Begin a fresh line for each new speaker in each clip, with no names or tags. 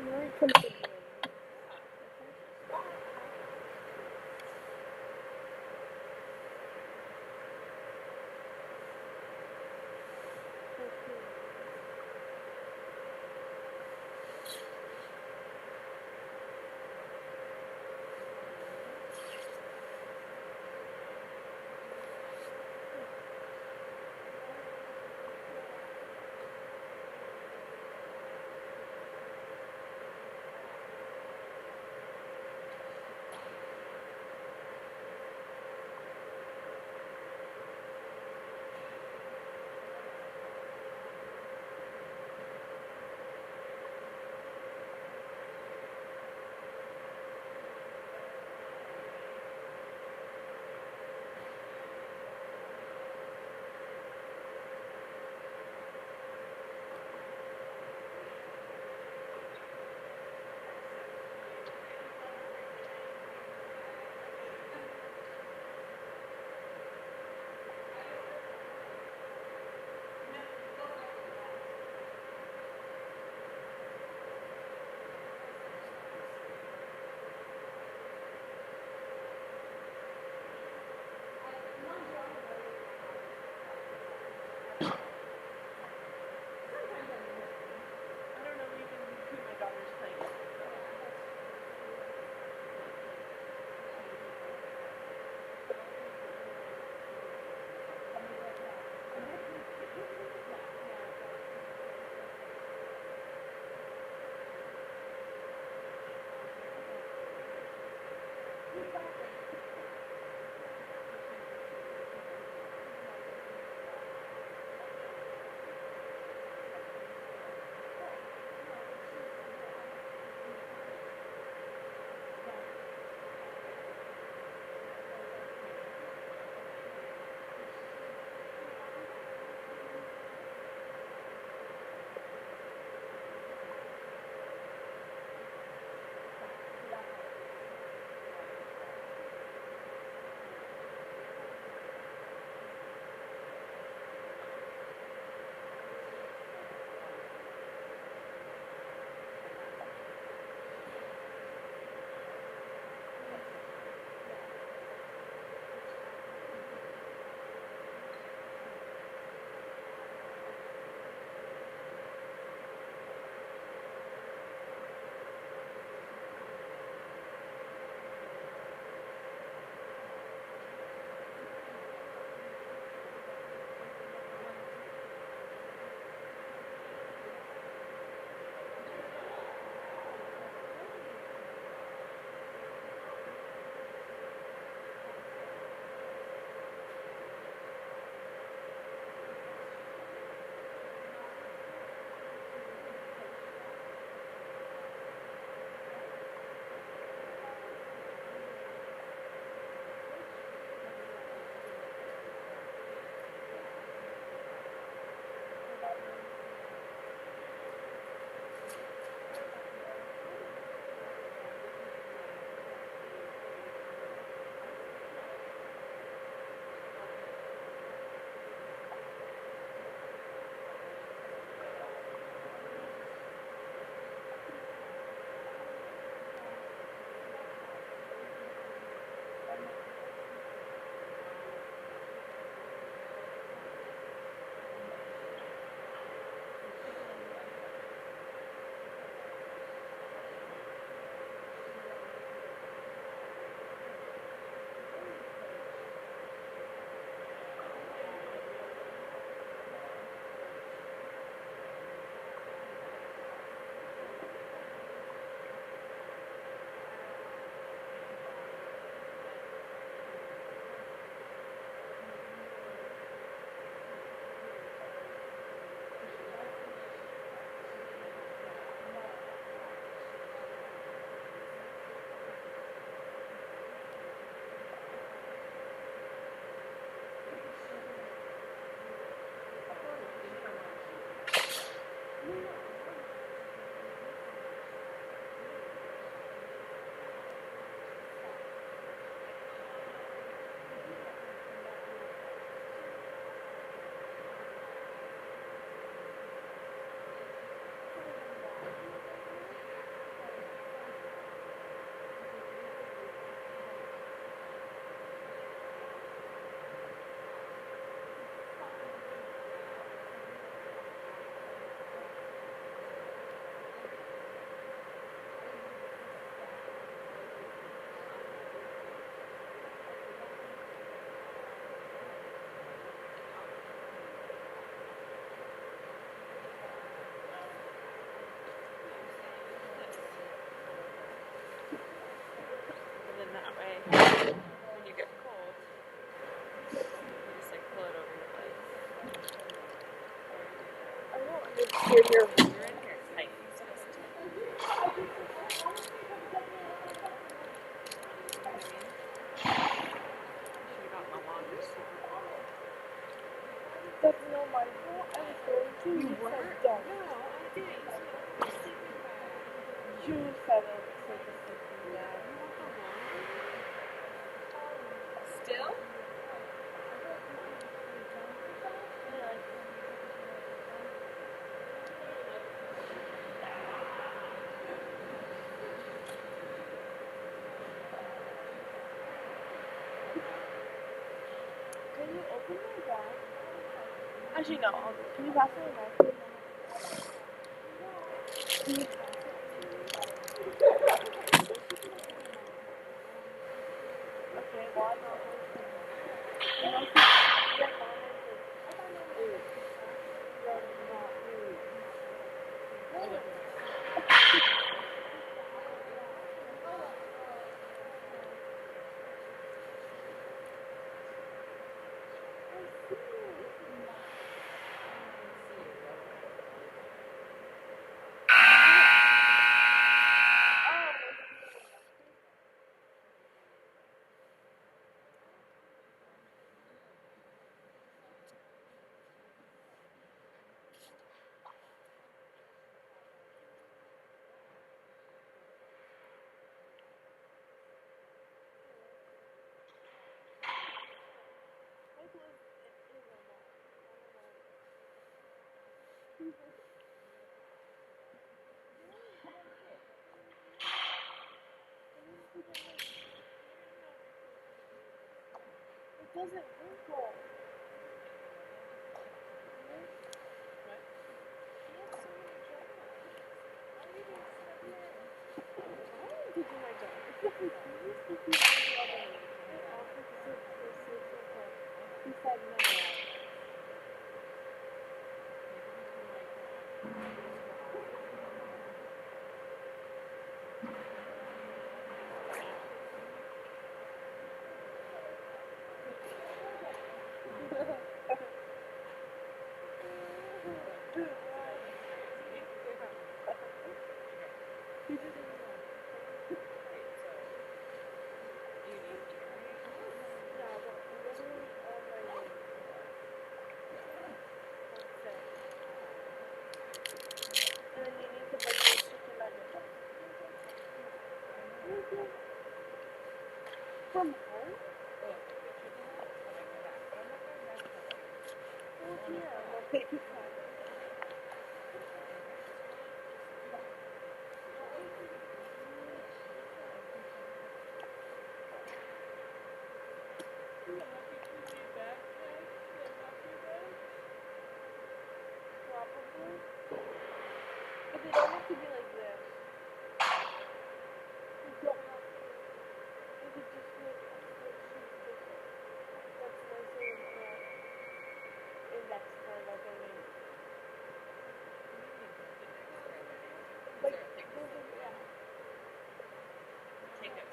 reconfiguring. Here, here. You're in here. Tight. That's no my fault. I was going to. You were? Don't. No, I didn't. You said it was like a sleeping bag. Still? Can you open my bag? Actually, no. Can you pass me a knife? Can you pass it? Okay, well, I'm not listening. You know, get on It doesn't wrinkle. To do my job. Except for he said no. From home? Oh, yeah. We'll take your time. Probably. But they don't have to be like this. They don't have to. They could just be like a full sheet different. That's nicer than index card, like I mean. Like, yeah. Take it.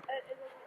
It'll be amazing.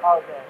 Okay.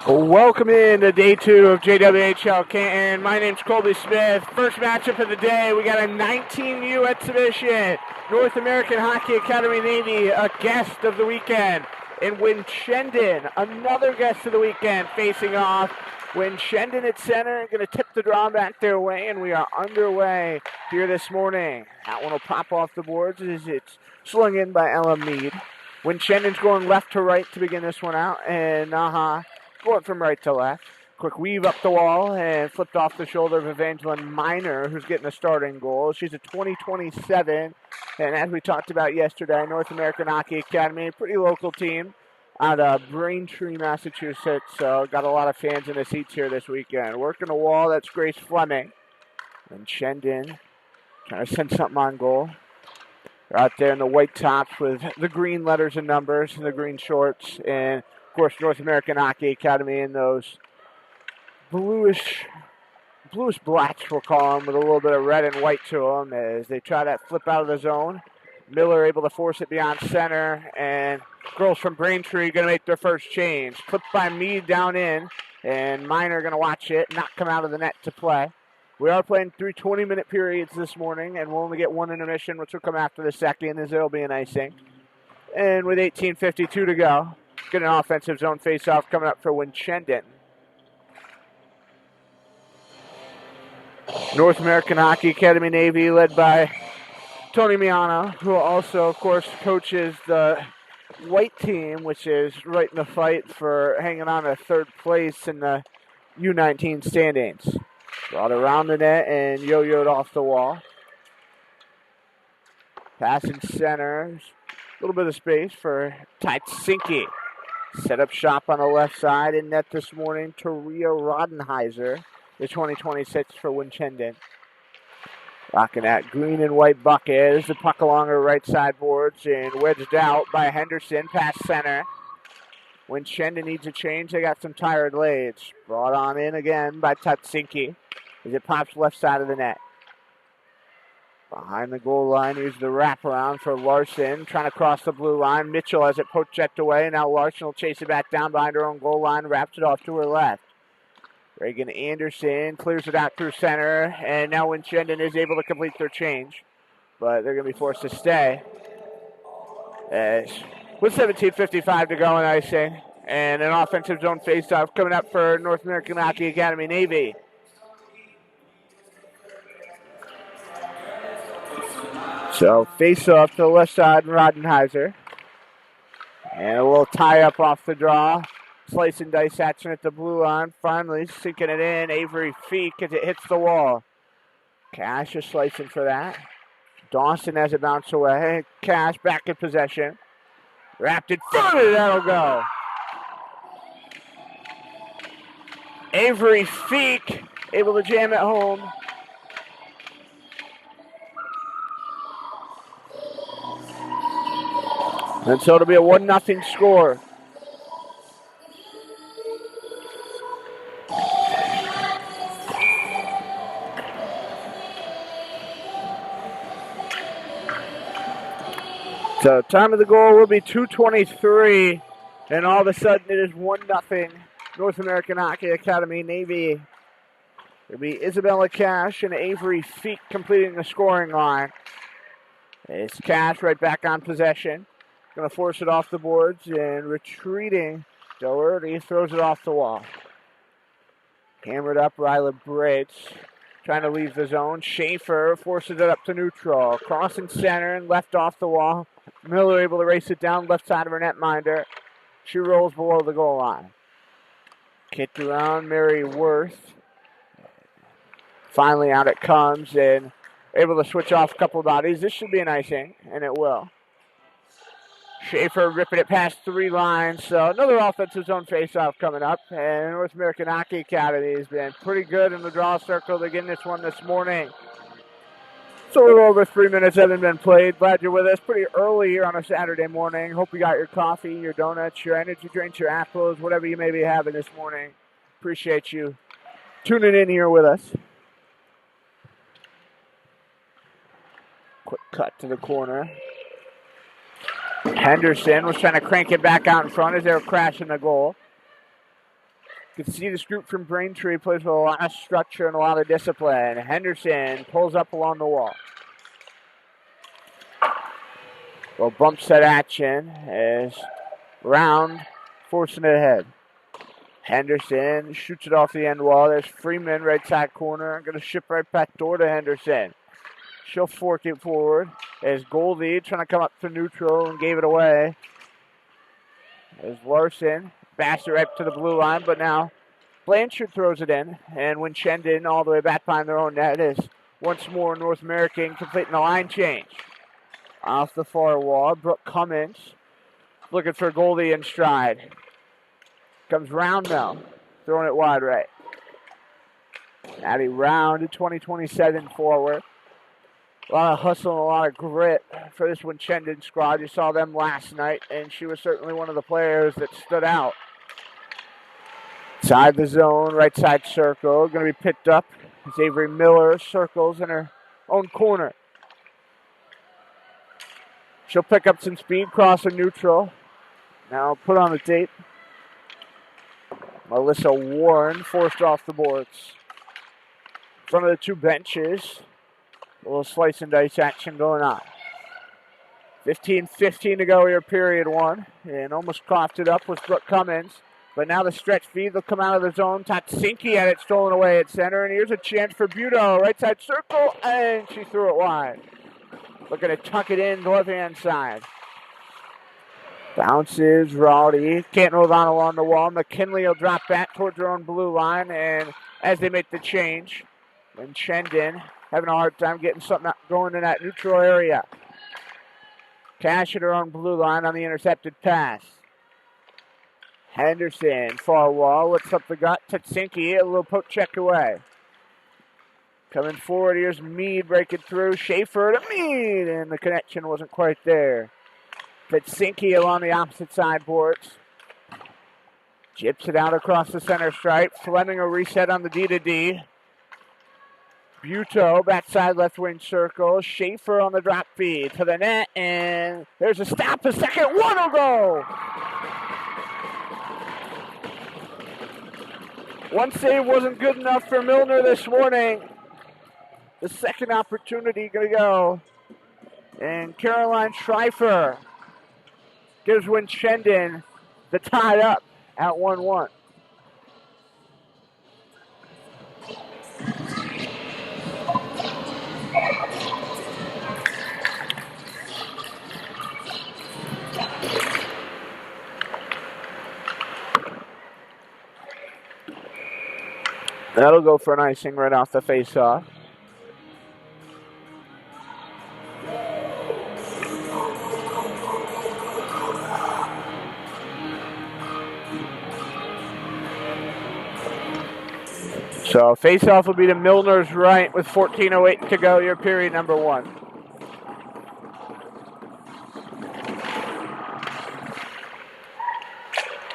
Welcome in to day 2 of JWHL Canton. My name's Colby Smith. First matchup of the day, we got a 19U exhibition. North American Hockey Academy Navy, a guest of the weekend. And Winchendon, another guest of the weekend, facing off. Winchendon at center, going to tip the draw back their way, and we are underway here this morning. That one will pop off the boards as it's slung in by Ella Mead. Winchendon's going left to right to begin this one out, and NAHA going from right to left. Quick weave up the wall and flipped off the shoulder of Evangeline Miner, who's getting a starting goal. She's a 2027, and as we talked about yesterday, North American Hockey Academy, a pretty local team out of Braintree, Massachusetts. So got a lot of fans in the seats here this weekend. Working the wall, that's Grace Fleming. And Winchendon trying to send something on goal. They're out there in the white tops with the green letters and numbers and the green shorts, and of course, North American Hockey Academy in those bluish blacks, we'll call them, with a little bit of red and white to them as they try that flip out of the zone. Miller able to force it beyond center, and girls from Braintree going to make their first change. Flipped by Mead down in, and Miner going to watch it, not come out of the net to play. We are playing 3 20-minute periods this morning, and we'll only get one intermission, which will come after the second, as there will be an icing. And with 18:52 to go, get an offensive zone face-off coming up for Winchendon. North American Hockey Academy Navy led by Tony Miano, who also, of course, coaches the white team, which is right in the fight for hanging on to third place in the U19 standings. Brought around the net and yo-yoed off the wall. Passing center. A little bit of space for Tytsinki. Set up shop on the left side in net this morning. Taria Rodenheiser, the 2026 for Winchendon. Rocking that green and white bucket. There's the puck along her right side boards and wedged out by Henderson past center. Winchendon needs a change. They got some tired legs. Brought on in again by Tytsinki as it pops left side of the net. Behind the goal line, here's the wraparound for Larson, trying to cross the blue line. Mitchell has it poke checked away. Now Larson will chase it back down behind her own goal line, wraps it off to her left. Reagan Anderson clears it out through center, and now Winchendon is able to complete their change, but they're going to be forced to stay. With 17:55 to go in icing, and an offensive zone faceoff coming up for North American Hockey Academy Navy. So face off to the left side, Rodenheiser. And a little tie up off the draw. Slice and dice action at the blue line. Finally sinking it in. Avery Feek as it hits the wall. Cash is slicing for that. Dawson has it bounce away. Cash back in possession. Wrapped in front of it. That'll go. Avery Feek able to jam it home. And so it'll be a 1-0 score. So time of the goal will be 2:23, and all of a sudden it is 1-0 North American Hockey Academy Navy. It'll be Isabella Cash and Avery Feek completing the scoring line. It's Cash right back on possession. Going to force it off the boards, and retreating Doherty throws it off the wall. Hammered up, Ryla Briggs trying to leave the zone. Schaefer forces it up to neutral. Crossing center and left off the wall. Miller able to race it down left side of her netminder. She rolls below the goal line. Kicked around, Mary Worth. Finally out it comes, and able to switch off a couple of bodies. This should be an icing, and it will. Schaefer ripping it past 3 lines. So another offensive zone faceoff coming up. And North American Hockey Academy has been pretty good in the draw circle. They're getting this one this morning. It's a little over 3 minutes haven't been played. Glad you're with us pretty early here on a Saturday morning. Hope you got your coffee, your donuts, your energy drinks, your apples, whatever you may be having this morning. Appreciate you tuning in here with us. Quick cut to the corner. Henderson was trying to crank it back out in front as they were crashing the goal. You can see this group from Braintree plays with a lot of structure and a lot of discipline. Henderson pulls up along the wall. Well, bump set action as Round forcing it ahead. Henderson shoots it off the end wall. There's Freeman, right side corner. Going to ship right back door to Henderson. She'll fork it forward as Goldie trying to come up to neutral and gave it away. As Larson bashed it right to the blue line, but now Blanchard throws it in, and Winchendon all the way back behind their own net is once more North American completing the line change. Off the far wall, Brooke Cummins looking for Goldie in stride. Comes Round now, throwing it wide right. Addie Round to 2027 forward. A lot of hustle and a lot of grit for this Winchendon squad. You saw them last night, and she was certainly one of the players that stood out. Side the zone, right side circle. Going to be picked up as Avery Miller circles in her own corner. She'll pick up some speed, crossing neutral. Now put on the tape. Melissa Warren forced off the boards. In front of the two benches. A little slice and dice action going on. 15:15 to go here, period one. And almost coughed it up with Brooke Cummins. But now the stretch feed, they'll come out of the zone. Tatsinki had it stolen away at center. And here's a chance for Buto. Right side circle, and she threw it wide. Looking to tuck it in, left-hand side. Bounces, Rowdy. Can't hold on along the wall. McKinley will drop back towards her own blue line. And as they make the change, Winchendon having a hard time getting something going in that neutral area. Cash at her own blue line on the intercepted pass. Henderson, far wall, lifts up the gut. Tatsinki, a little poke check away. Coming forward, here's Mead breaking through. Schaefer to Mead, and the connection wasn't quite there. Tatsinki along the opposite side boards. Chips it out across the center stripe. Fleming a reset on the D-to-D. Buto, backside left wing circle. Schaefer on the drop feed to the net, and there's a stop. The second one will go. One save wasn't good enough for Milner this morning. The second opportunity going to go. And Caroline Schreifer gives Winchendon the tie up at 1-1. That'll go for an icing right off the face-off. So face-off will be to Milner's right with 14:08 to go, your period number one.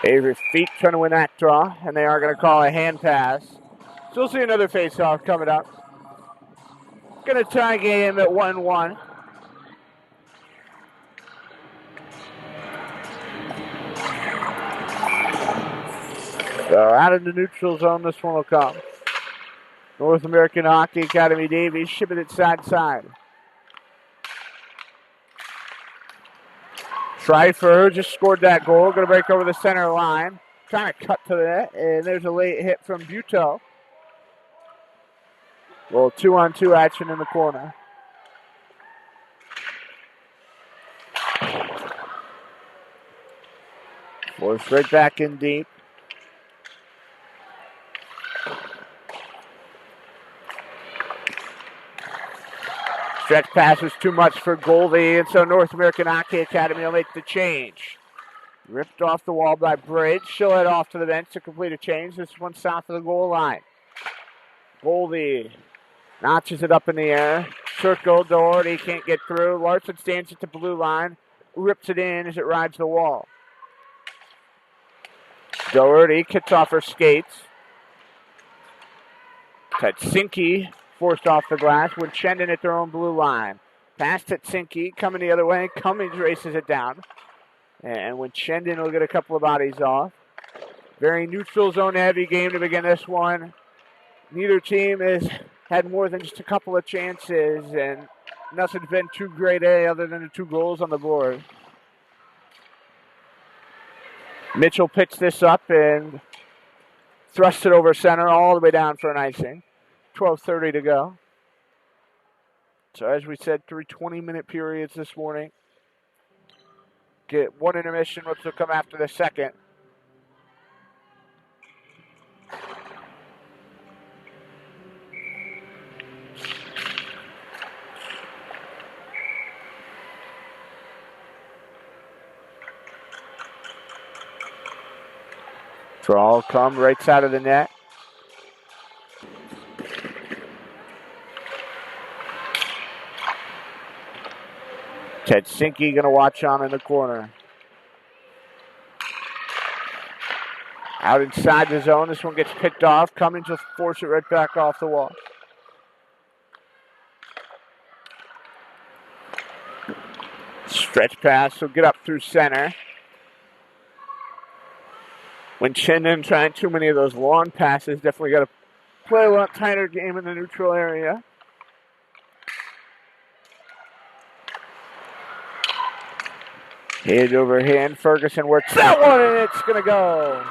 Avery Feet trying to win that draw, and they are going to call a hand pass. So we'll see another face-off coming up. Going to tie game at 1-1. So out of the neutral zone, this one will come. North American Hockey Academy Davies shipping it side-side. Schreifer just scored that goal. Going to break over the center line. Trying to cut to the net, and there's a late hit from Buteau. Little 2-on-2 action in the corner. Forced right back in deep. Stretch pass was too much for Goldie, and so North American Hockey Academy will make the change. Ripped off the wall by Bridge. She'll head off to the bench to complete a change. This one south of the goal line. Goldie notches it up in the air. Circle, Doherty can't get through. Larson stands at the blue line. Rips it in as it rides the wall. Doherty kicks off her skates. Tatsinki forced off the glass. Winchendon at their own blue line. Pass Tatsinki coming the other way. Cummings races it down. And Winchendon will get a couple of bodies off. Very neutral zone heavy game to begin this one. Neither team has had more than just a couple of chances, and nothing's been too great other than the 2 goals on the board. Mitchell picks this up and thrusts it over center all the way down for an icing. 12:30 to go. So as we said, 3 20-minute periods this morning. Get one intermission, which will come after the second. Draw come right side of the net. Tatsinki going to watch on in the corner. Out inside the zone. This one gets picked off. Cummings will force it right back off the wall. Stretch pass will get up through center. Winchendon trying too many of those long passes. Definitely got to play a lot tighter game in the neutral area. Hand over hand. Ferguson works that one, and it's going to go.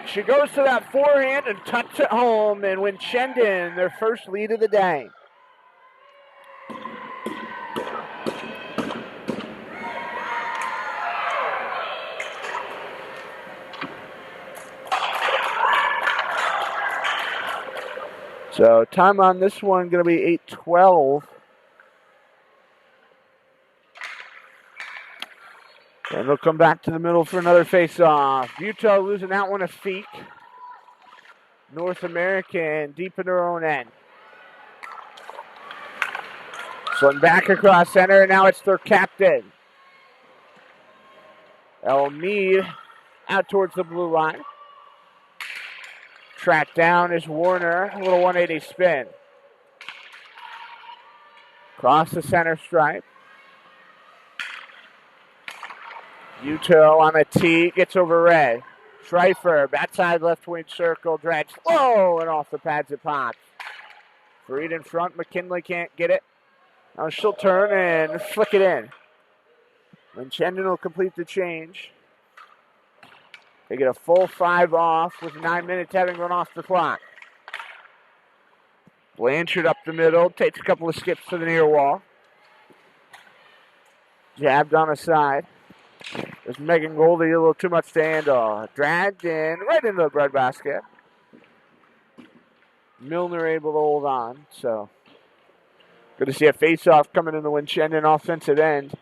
She goes to that forehand and tucks it home, and Winchendon, their first lead of the day. So time on this one going to be 8:12. And they'll come back to the middle for another face-off. Utah losing that one to Feek. North American deep in their own end. Slung back across center, and now it's their captain. Elmead out towards the blue line. Tracked down is Warner, a little 180 spin. Across the center stripe. Uto on a tee, gets over Ray. Schreifer, backside left wing circle, drags low and off the pads it pops. Freed in front, McKinley can't get it. Now she'll turn and flick it in. Winchendon will complete the change. They get a full 5 off with 9 minutes having run off the clock. Blanchard up the middle, takes a couple of skips to the near wall. Jabbed on a side. There's Megan Goldie, a little too much to handle. Dragged in, right into the breadbasket. Milner able to hold on, so good to see a face-off coming in the Winchendon offensive end.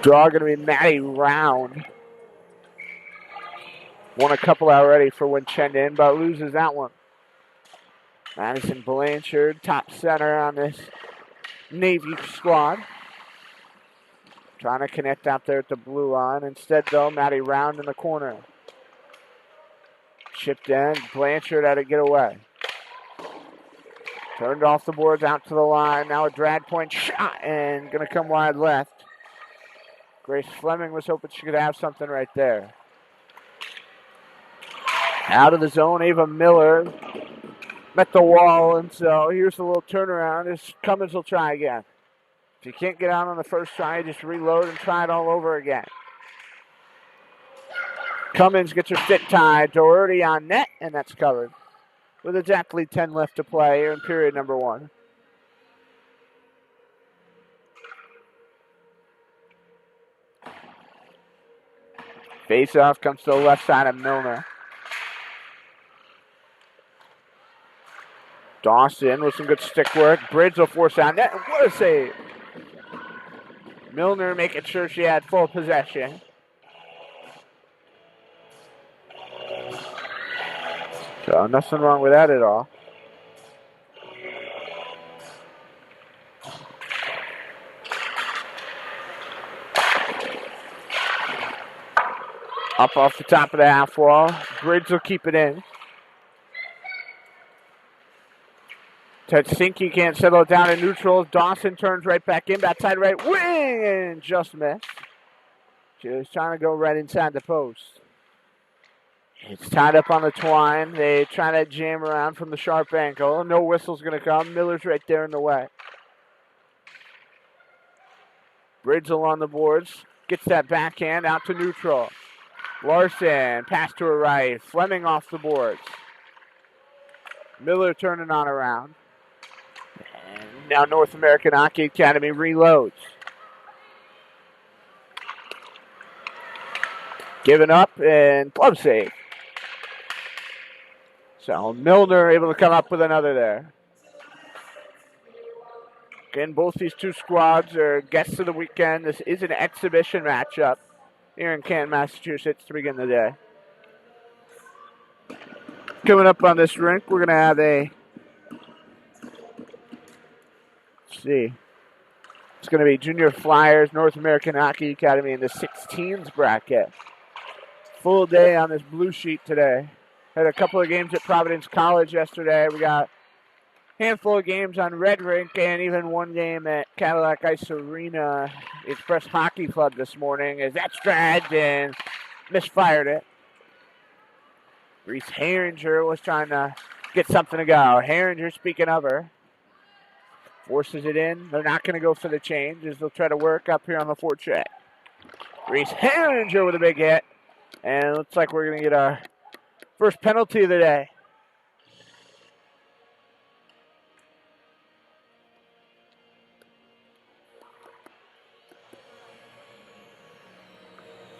Draw going to be Maddie Round. Won a couple already for Winchendon, but loses that one. Madison Blanchard, top center on this Navy squad. Trying to connect out there at the blue line. Instead, though, Maddie Round in the corner. Chipped in. Blanchard had to get away. Turned off the boards out to the line. Now a drag point shot and going to come wide left. Grace Fleming was hoping she could have something right there. Out of the zone, Ava Miller met the wall, and so here's a little turnaround. This Cummins will try again. If you can't get out on the first try, just reload and try it all over again. Cummins gets her stick tied. Doherty on net, and that's covered. With exactly 10 left to play here in period number 1. Face-off comes to the left side of Milner. Dawson with some good stick work. Bridge will force out net. What a save. Milner making sure she had full possession. So nothing wrong with that at all. Up off the top of the half wall. Bridge will keep it in. Tetsinki can't settle it down in neutral. Dawson turns right back in. Backside right wing and just missed. She was trying to go right inside the post. It's tied up on the twine. They try to jam around from the sharp ankle. No whistle's going to come. Miller's right there in the way. Bridge along the boards. Gets that backhand out to neutral. Larson, pass to her right. Fleming off the boards. Miller turning on around. And now North American Hockey Academy reloads. Giving up and glove save. So Milner able to come up with another there. Again, both these two squads are guests of the weekend. This is an exhibition matchup here in Canton, Massachusetts to begin the day. Coming up on this rink, we're going to have a, let's see, it's going to be Junior Flyers, North American Hockey Academy in the 16s bracket. Full day on this blue sheet today. Had a couple of games at Providence College yesterday. We got a handful of games on Red Rink and even one game at Cadillac Ice Arena Express Hockey Club this morning as that's dragged and misfired it. Reese Herringer was trying to get something to go. Herringer, speaking of her, forces it in. They're not going to go for the change as they'll try to work up here on the forecheck. Reese Herringer with a big hit. And it looks like we're going to get our first penalty of the day.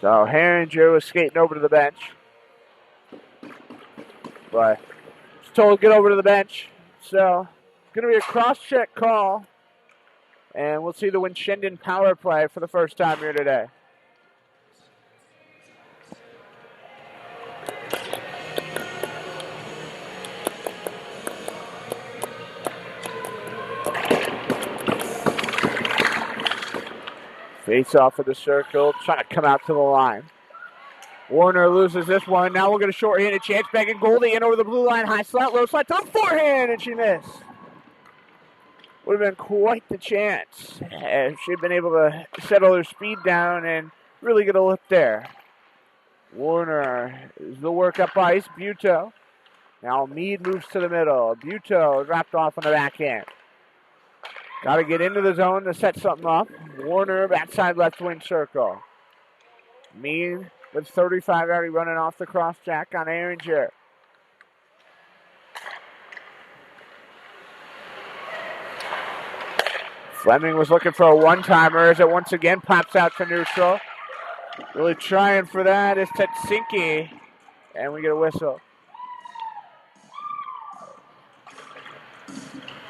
So Herringer was skating over to the bench. But was told to get over to the bench. So going to be a cross-check call. And we'll see the Winchendon power play for the first time here today. Face off of the circle, trying to come out to the line. Warner loses this one. Now we'll get a short-handed chance. Megan Goldie in over the blue line. High slot, low slot, to the forehand, and she missed. Would have been quite the chance if she'd been able to settle her speed down and really get a look there. Warner is the work up ice. Buto. Now Mead moves to the middle. Buto dropped off on the backhand. Got to get into the zone to set something up. Warner, backside left wing circle. Mead with 35 already running off the cross jack on Herringer. Fleming was looking for a one-timer as it once again pops out to neutral. Really trying for that is Tetsinki. And we get a whistle.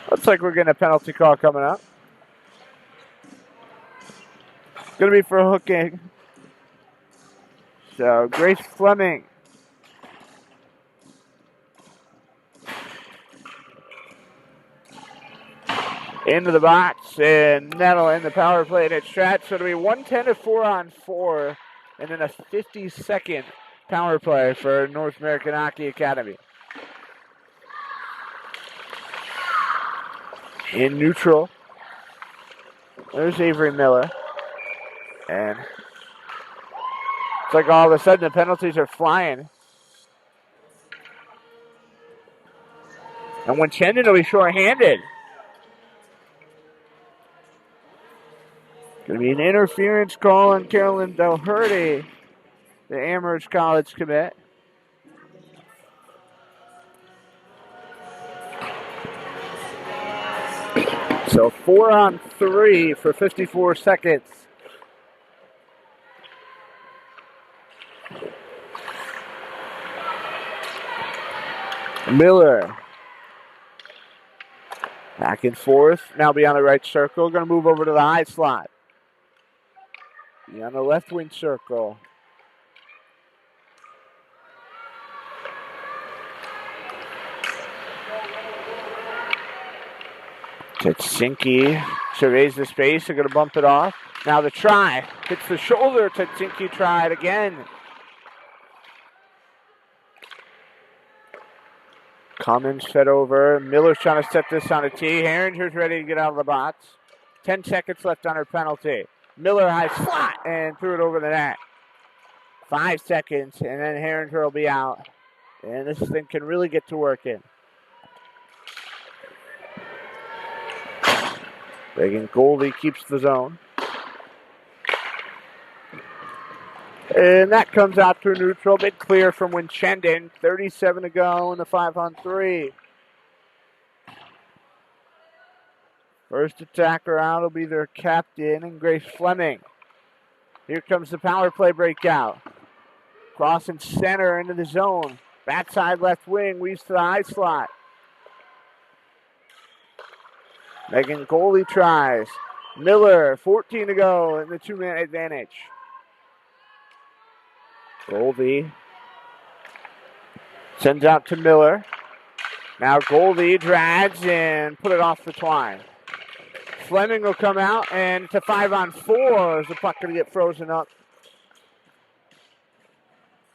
Looks like we're getting a penalty call coming up. Going to be for hooking. So, Grace Fleming into the box, and that'll end the power play at stretch. So it'll be 110 to 4-on-4, and then a 50-second power play for North American Hockey Academy. In neutral, there's Avery Miller. And it's like all of a sudden the penalties are flying. And Winchendon will be short-handed. Going to be an interference call on Carolyn Doherty, the Amherst College commit. So 4-on-3 for 54 seconds. Miller. Back and forth. Now beyond the right circle. Going to move over to the high slot. Beyond the left wing circle. Tetsinki surveys the space. They're going to bump it off. Now the try. Hits the shoulder. Tetsinki tried again. Cummins fed over. Miller's trying to set this on a tee. Herringer's ready to get out of the box. 10 seconds left on her penalty. Miller high slot and threw it over the net. 5 seconds, and then Herringer will be out. And this thing can really get to working. Megan Goldie keeps the zone. And that comes out to a neutral. Big clear from Winchendon. 37 to go in the 5-on-3. First attacker out will be their captain and Grace Fleming. Here comes the power play breakout. Crossing center into the zone. Backside left wing, weaves to the high slot. Megan Goldie tries. Miller, 14 to go in the 2-man advantage. Goldie sends out to Miller. Now Goldie drags and put it off the twine. Fleming will come out, and it's a 5-on-4 as the puck going to get frozen up.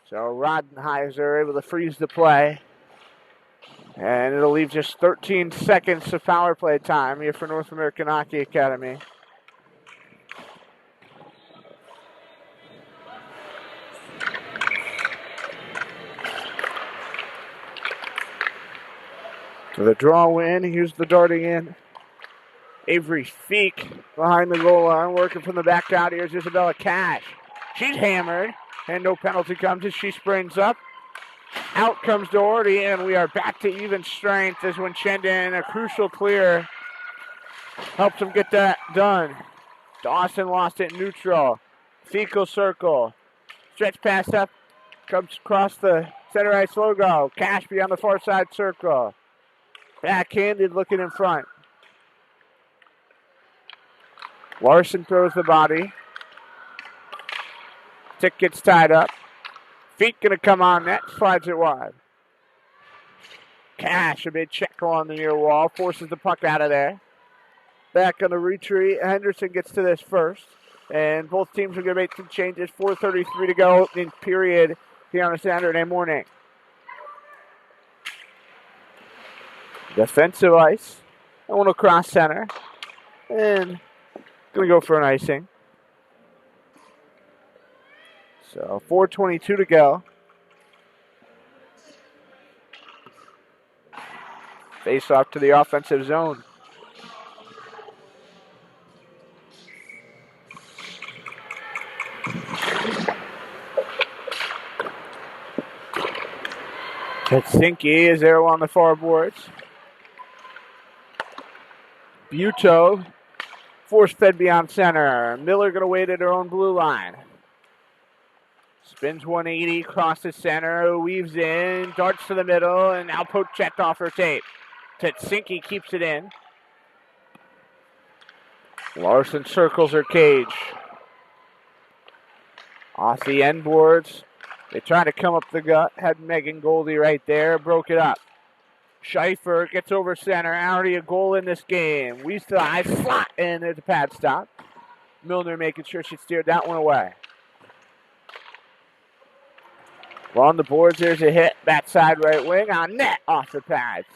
So Rodenheiser able to freeze the play. And it'll leave just 13 seconds of power play time here for North American Hockey Academy. So the draw win. Here's the darting in. Avery Feek behind the goal line, working from the back out. Here's Isabella Cash. She's hammered, and no penalty comes as she springs up. Out comes Doherty, and we are back to even strength as Winchendon, a crucial clear, helps them get that done. Dawson lost it neutral. Fecal circle. Stretch pass up, comes across the center ice logo. Cash beyond the far side circle. Backhanded looking in front. Larson throws the body. Stick gets tied up. Feet going to come on net, slides it wide. Cash, a big check on the near wall, forces the puck out of there. Back on the retreat, Henderson gets to this first. And both teams are going to make some changes. 4:33 to go in period here on a Saturday morning. Defensive ice. I want to cross center. And going to go for an icing. So 4:22 to go. Face off to the offensive zone. Tetsinki is there on the far boards. Buto, force fed beyond center. Miller going to wait at her own blue line. Spins 180, crosses center, weaves in, darts to the middle, and now poke checked off her tape. Tetsinki keeps it in. Larson circles her cage. Off the end boards. They try to come up the gut. Had Megan Goldie right there. Broke it up. Schaefer gets over center. Already a goal in this game. We still high slot, and there's a pad stop. Milner making sure she steered that one away. Well, on the boards, there's a hit. Backside right wing on net off the pads.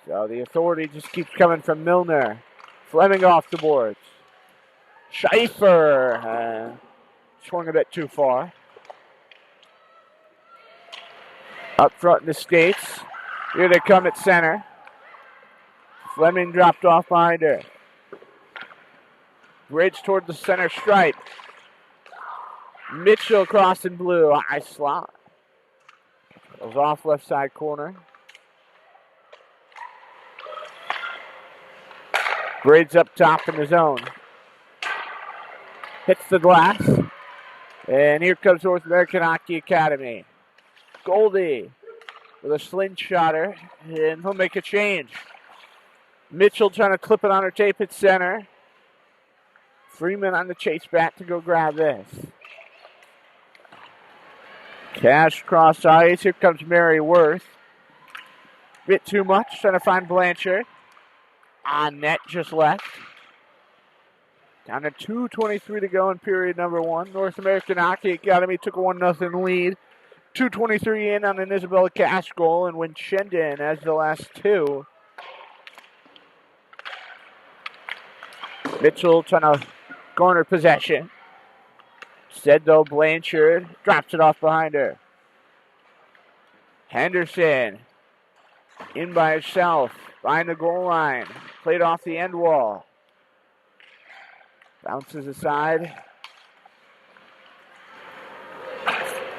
So the authority just keeps coming from Milner. Fleming off the boards. Schaefer swung a bit too far. Up front in the skates. Here they come at center. Fleming dropped off behind her. Bridge toward the center stripe. Mitchell crossing blue. High slot. Goes off left side corner. Bridge up top in the zone. Hits the glass. And here comes North American Hockey Academy. Goldie with a slingshotter. And he'll make a change. Mitchell trying to clip it on her tape at center. Freeman on the chase back to go grab this. Cash cross ice. Here comes Mary Worth. Bit too much. Trying to find Blanchard. On net just left. Down to 2:23 to go in period number one. North American Hockey Academy took a 1-0 lead. 2:23 in on an Isabella Cash goal, and Winchendon as the last two. Mitchell trying to garner possession. Instead, though, Blanchard drops it off behind her. Henderson in by herself, behind the goal line. Played off the end wall. Bounces aside.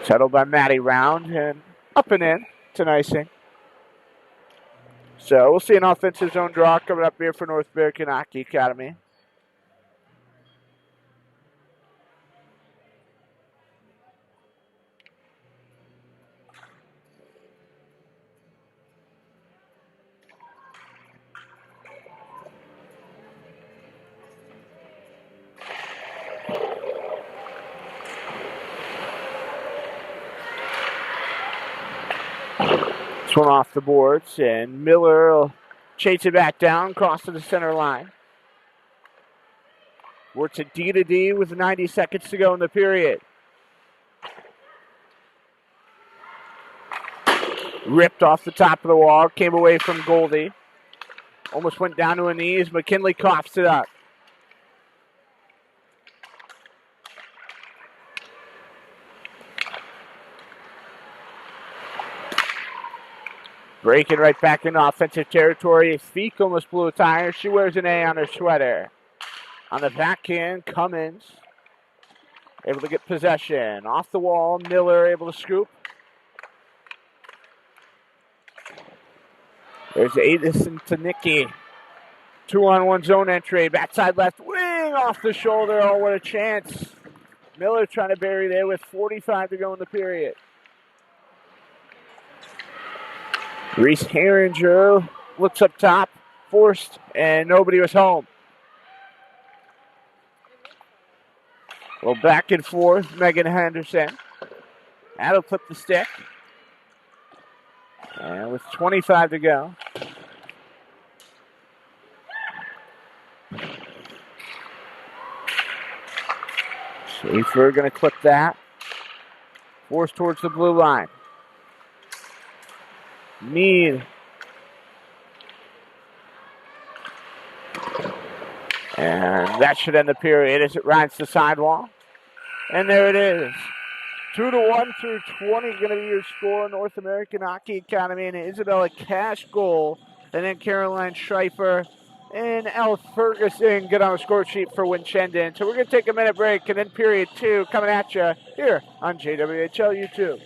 Settled by Maddie Round and up and in to icing. So we'll see an offensive zone draw coming up here for North American Hockey Academy. This one off the boards, and Miller will chase it back down, cross to the center line. Works a D to D with 90 seconds to go in the period. Ripped off the top of the wall, came away from Goldie. Almost went down to her knees. McKinley coughs it up. Breaking right back into offensive territory. Feek almost blew a tire. She wears an A on her sweater. On the backhand, Cummins able to get possession. Off the wall, Miller able to scoop. There's Addison to Nikki. 2-on-1 zone entry. Backside left wing off the shoulder. Oh, what a chance. Miller trying to bury there with 45 to go in the period. Reese Herringer looks up top, forced, and nobody was home. Well, back and forth, Megan Henderson. That'll flip the stick. And with 25 to go. Schaefer going to clip that. Forced towards the blue line. Mead. And that should end the period as it rides the sidewall. And there it is. 2-1 through 20 going to be your score. North American Hockey Academy and Isabella Cash goal. And then Caroline Schreifer and Elle Ferguson get on the score sheet for Winchendon. So we're going to take a minute break, and then period two coming at you here on JWHL YouTube.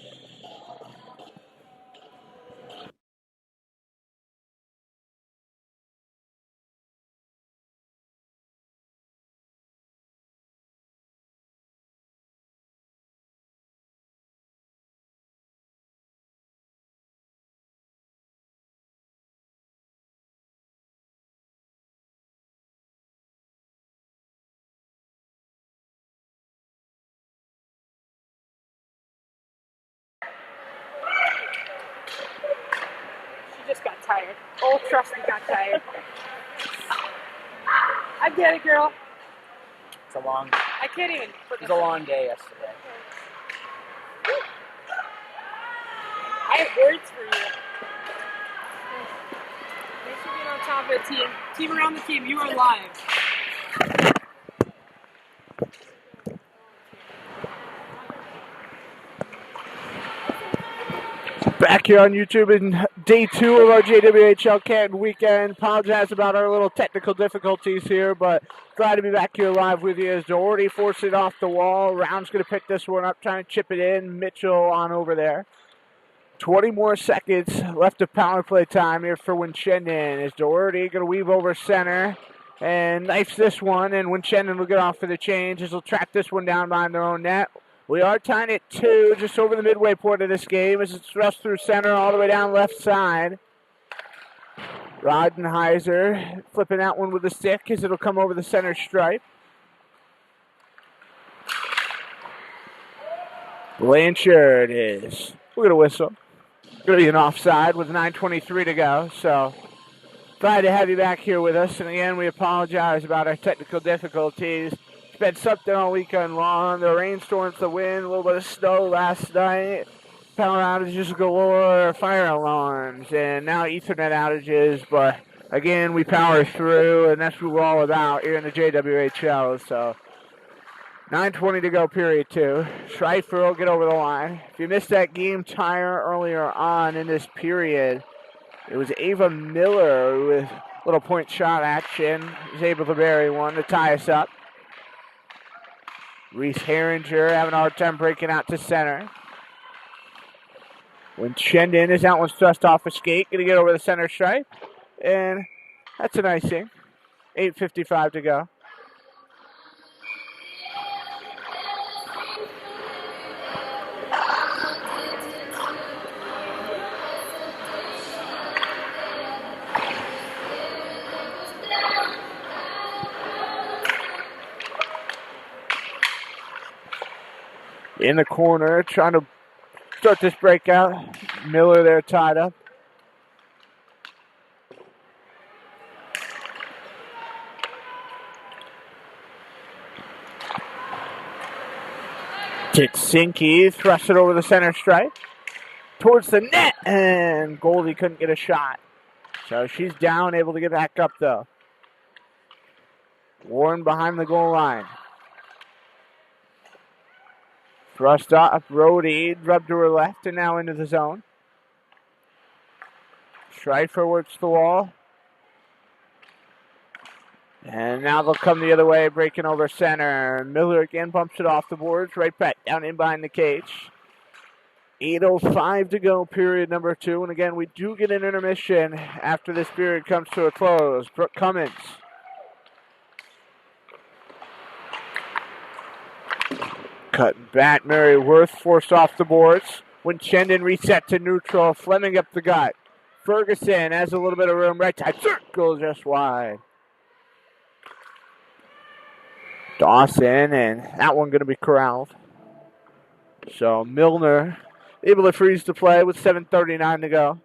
tired. Oh, trust me, got tired. I get it, girl.
It's a long.
I can't even.
It was a long day yesterday.
I have words for you. Thanks for being on top of the team. Team around the team, you are live.
Back here on YouTube in day 2 of our JWHL Canton weekend. Apologize about our little technical difficulties here, but glad to be back here live with you as Doherty forced it off the wall. Round's going to pick this one up, trying to chip it in. Mitchell on over there. 20 more seconds left of power play time here for Winchendon. Is Doherty going to weave over center and knifes this one, and Winchendon will get off for the change as they'll track this one down behind their own net. We are tying it 2, just over the midway point of this game as it's thrust through center all the way down left side. Rodenheiser flipping that one with the stick as it'll come over the center stripe. Blanchard is, we're going to whistle. Going to be an offside with 9:23 to go, so glad to have you back here with us. And again, we apologize about our technical difficulties. It's been something all weekend long. The rainstorms, the wind, a little bit of snow last night. Power outages galore, fire alarms, and now Ethernet outages. But again, we power through, and that's what we're all about here in the JWHL. So 9:20 to go, period 2. Schreifer will get over the line. If you missed that game tire earlier on in this period, it was Ava Miller with a little point shot action. Was able to bury one to tie us up. Reese Herringer having a hard time breaking out to center. Winchendon is that one's thrust off a skate. Going to get over the center stripe. And that's an icing. 8:55 to go. In the corner, trying to start this breakout. Miller there tied up. Titsinki thrusts it over the center stripe. Towards the net, and Goldie couldn't get a shot. So she's down, able to get back up though. Warren behind the goal line. Thrust up, Rhodey, rubbed to her left, and now into the zone. Schreifer works the wall. And now they'll come the other way, breaking over center. Miller again bumps it off the boards, right back down in behind the cage. 8:05 to go, period number 2. And again, we do get an intermission after this period comes to a close. Brooke Cummins. Cut back, Mary Worth forced off the boards. Winchendon reset to neutral. Fleming up the gut. Ferguson has a little bit of room. Right side circle just wide. Dawson, and that one going to be corralled. So Milner able to freeze the play with 7:39 to go.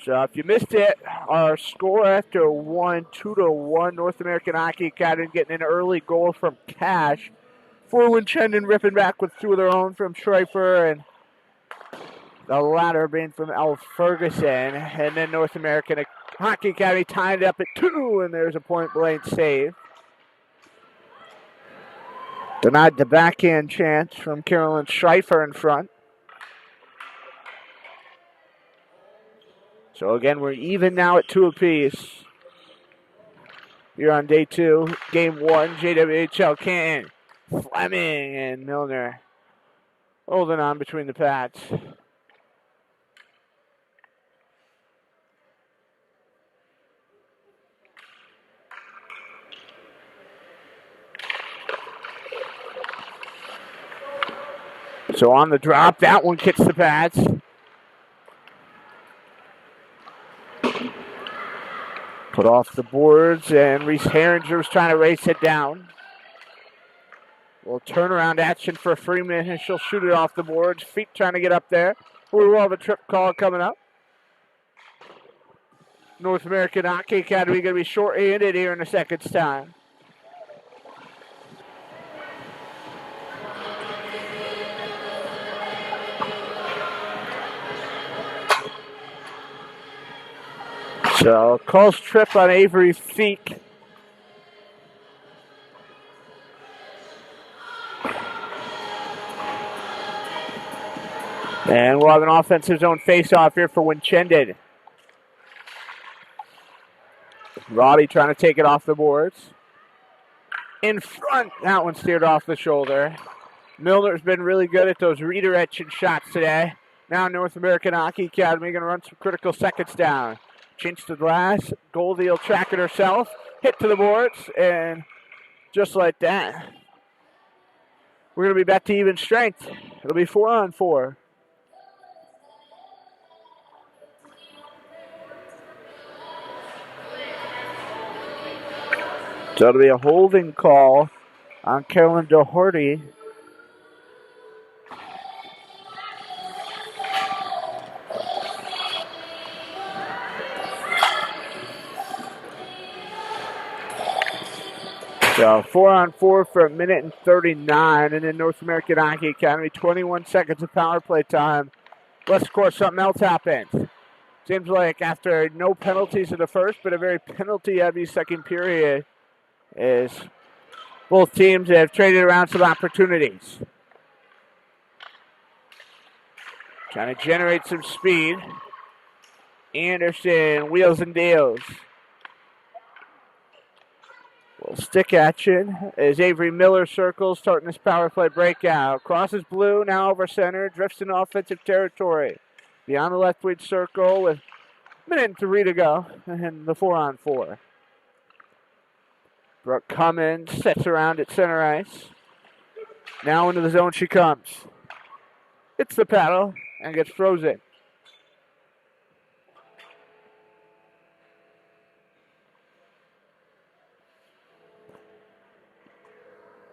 So if you missed it, our score after 2-1, North American Hockey Academy getting an early goal from Cash. For Winchendon ripping back with 2 of their own from Schreifer, and the latter being from Al Ferguson. And then North American Hockey Academy tied it up at 2, and there's a point-blank save. Denied the backhand chance from Carolyn Schreifer in front. So again, we're even now at 2 apiece. You're on day 2, game 1, JWHL Canton. Fleming and Milner holding on between the pads. So on the drop, that one hits the pads. Put off the boards, and Reese Herringer was trying to race it down. Well, turnaround action for Freeman, and she'll shoot it off the boards. Feet trying to get up there. We will have a trip call coming up. North American Hockey Academy going to be short-handed here in a second's time. So, calls trip on Avery Feek. And we'll have an offensive zone face-off here for Winchendon. Roddy trying to take it off the boards. In front, that one steered off the shoulder. Milner's been really good at those redirection shots today. Now North American Hockey Academy going to run some critical seconds down. Chinch the glass. Goldie will track it herself. Hit to the boards, and just like that, we're going to be back to even strength. It'll be 4-on-4. So it'll be a holding call on Carolyn Doherty. So 4-on-4 for 1:39, and then North American Hockey Academy, 21 seconds of power play time. Let's, of course, something else happens. Seems like after no penalties in the first, but a very penalty-heavy second period, is both teams have traded around some opportunities. Trying to generate some speed. Anderson wheels and deals. Little stick action as Avery Miller circles, starting this power play breakout. Crosses blue, now over center, drifts into offensive territory. Beyond the left wing circle with 1:03 to go, and the 4-on-4. Brooke Cummins sets around at center ice. Now into the zone she comes. Hits the paddle and gets frozen.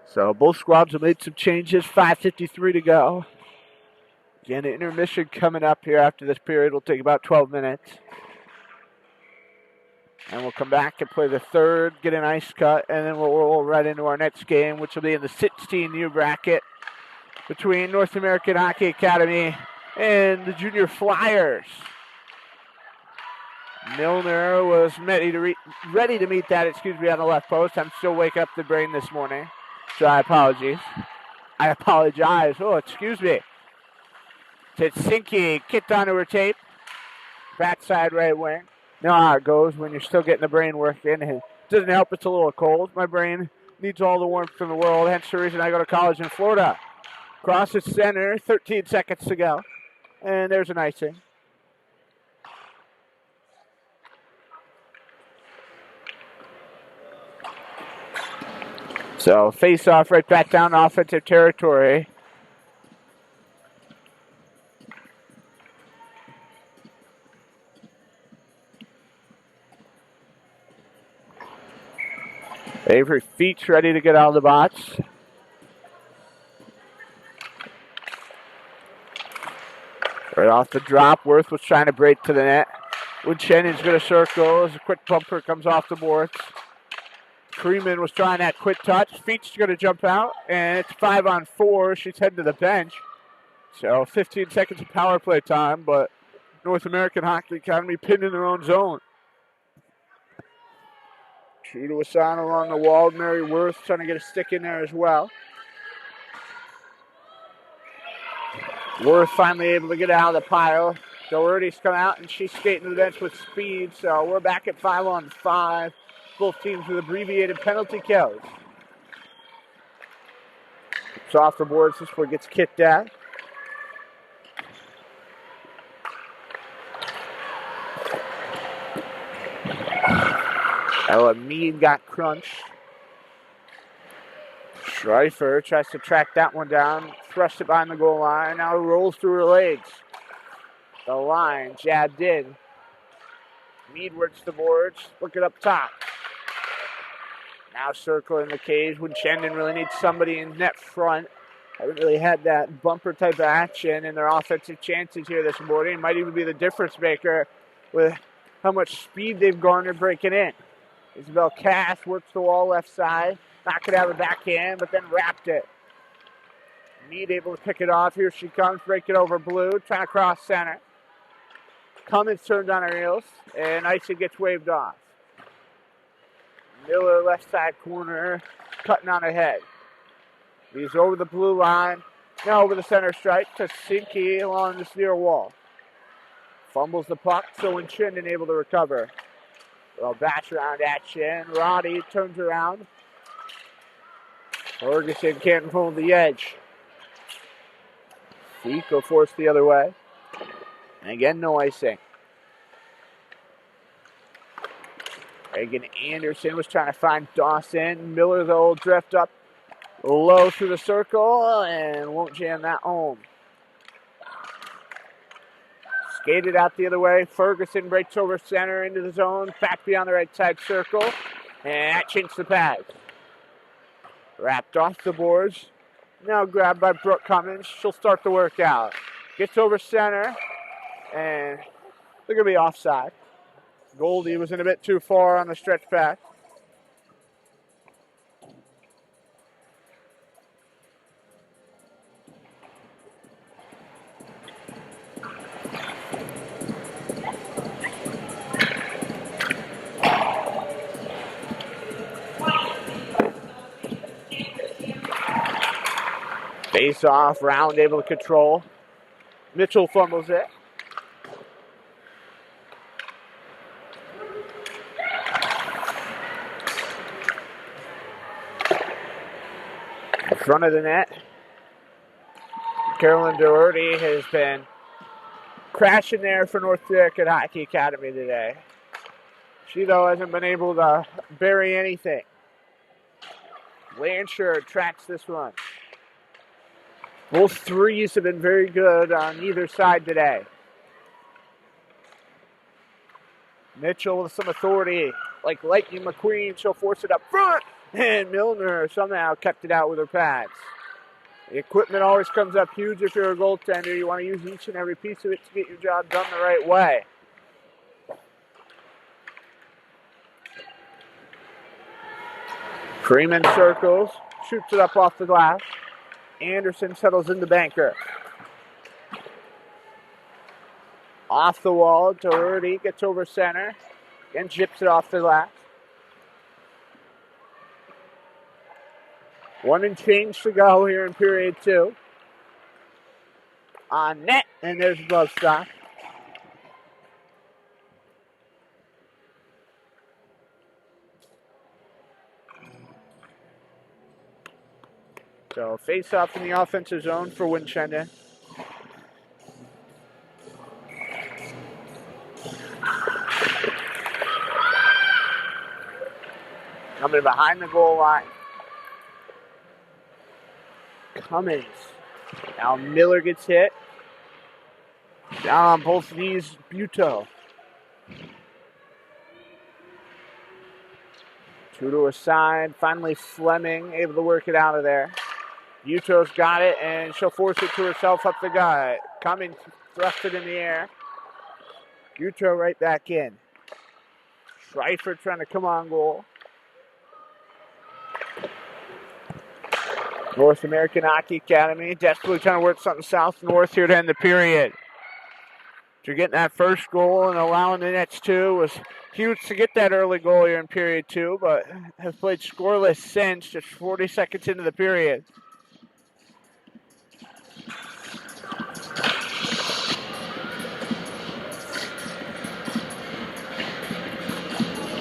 So both squads have made some changes. 5:53 to go. Again, the intermission coming up here after this period will take about 12 minutes. And we'll come back and play the third, get an ice cut, and then we'll roll right into our next game, which will be in the 16U bracket between North American Hockey Academy and the Junior Flyers. Milner was ready to meet that, on the left post. I'm still waking up the brain this morning, so I apologize. Oh, excuse me. Tsinky kicked onto her tape. Backside right wing. You know how it goes when you're still getting the brain working. It doesn't help it's a little cold. My brain needs all the warmth in the world. Hence the reason I go to college in Florida. Crosses center, 13 seconds to go. And there's an icing. So face off right back down offensive territory. Avery Feet's ready to get out of the box. Right off the drop, Worth was trying to break to the net. Winchendon's going to circle as a quick bumper comes off the boards. Freeman was trying that quick touch. Feet's going to jump out, and it's 5-on-4. She's heading to the bench. So 15 seconds of power play time, but North American Hockey Academy pinned in their own zone. True to a sign along the wall. Mary Worth trying to get a stick in there as well. Worth finally able to get out of the pile. Doherty's come out and she's skating to the bench with speed. So we're back at 5-on-5. Both teams with abbreviated penalty kills. It's off the boards. This one gets kicked out. Ella Mead got crunched. Schreifer tries to track that one down, thrust it behind the goal line, now rolls through her legs. The line, jabbed in. Mead works the boards, look it up top. Now circling the cage when Winchendon really needs somebody in net front Haven't really had that bumper type of action in their offensive chances here this morning. Might even be the difference maker with how much speed they've garnered breaking in. Isabel Cass works the wall left side, knocked it out of the backhand, but then wrapped it. Mead able to pick it off. Here she comes, break it over blue, trying to cross center. Cummins turns on her heels, and Isa gets waved off. Miller left side corner, cutting on her head. He's over the blue line, now over the center stripe to Sinke along this near wall. Fumbles the puck, so Winchendon able to recover. Well, bash around action. Roddy turns around. Ferguson can't hold the edge. Fico forced the other way. And again, no icing. Reagan Anderson was trying to find Dawson. Miller, though, drift up low through the circle and won't jam that home. Skated out the other way. Ferguson breaks over center into the zone. Back beyond the right side circle. And that chinks the pads. Wrapped off the boards. Now grabbed by Brooke Cummins. She'll start the workout. Gets over center. And they're going to be offside. Goldie was in a bit too far on the stretch pass. Face off, Round able to control. Mitchell fumbles it. In front of the net, Carolyn Doherty has been crashing there for North American Hockey Academy today. She, though, hasn't been able to bury anything. Blanchard tracks this one. Both threes have been very good on either side today. Mitchell with some authority, like Lightning McQueen. She'll force it up front. And Milner somehow kept it out with her pads. The equipment always comes up huge if you're a goaltender. You want to use each and every piece of it to get your job done the right way. Freeman circles, shoots it up off the glass. Anderson settles in the banker. Off the wall, Doherty gets over center and chips it off the glass. 1 and change to go here in period 2. On net, and there's a glove stop. So face off in the offensive zone for Winchendon. Coming behind the goal line. Cummins. Now Miller gets hit. Down on both knees, Buto. 2 to a side. Finally Fleming able to work it out of there. Buto's got it, and she'll force it to herself up the gut. Cummins thrust it in the air. Buto right back in. Schreifer trying to come on goal. North American Hockey Academy desperately trying to work something south-north here to end the period. After getting that first goal and allowing the next 2 was huge to get that early goal here in period 2, but have played scoreless since, just 40 seconds into the period.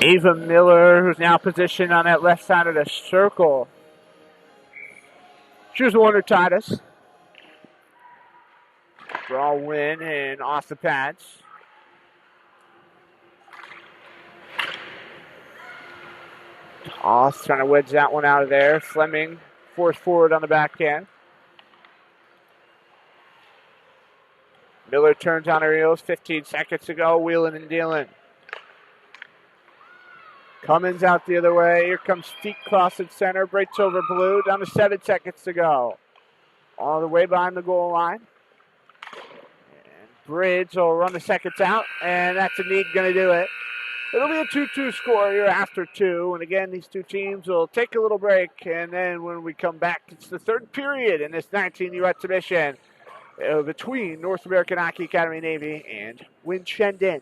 Ava Miller, who's now positioned on that left side of the circle. She was the one who tied us. Draw win and off the pads. Toss trying to wedge that one out of there. Fleming forced forward on the backhand. Miller turns on her heels. 15 seconds to go. Wheeling and dealing. Cummins out the other way. Here comes Feet crossing center. Breaks over blue. Down to 7 seconds to go. all the way behind the goal line. And Bridge will run the seconds out, and that's a need going to do it. It'll be a 2-2 score here after 2. And again, these two teams will take a little break. And then when we come back, it's the third period in this 19U exhibition between North American Hockey Academy Navy and Winchendon.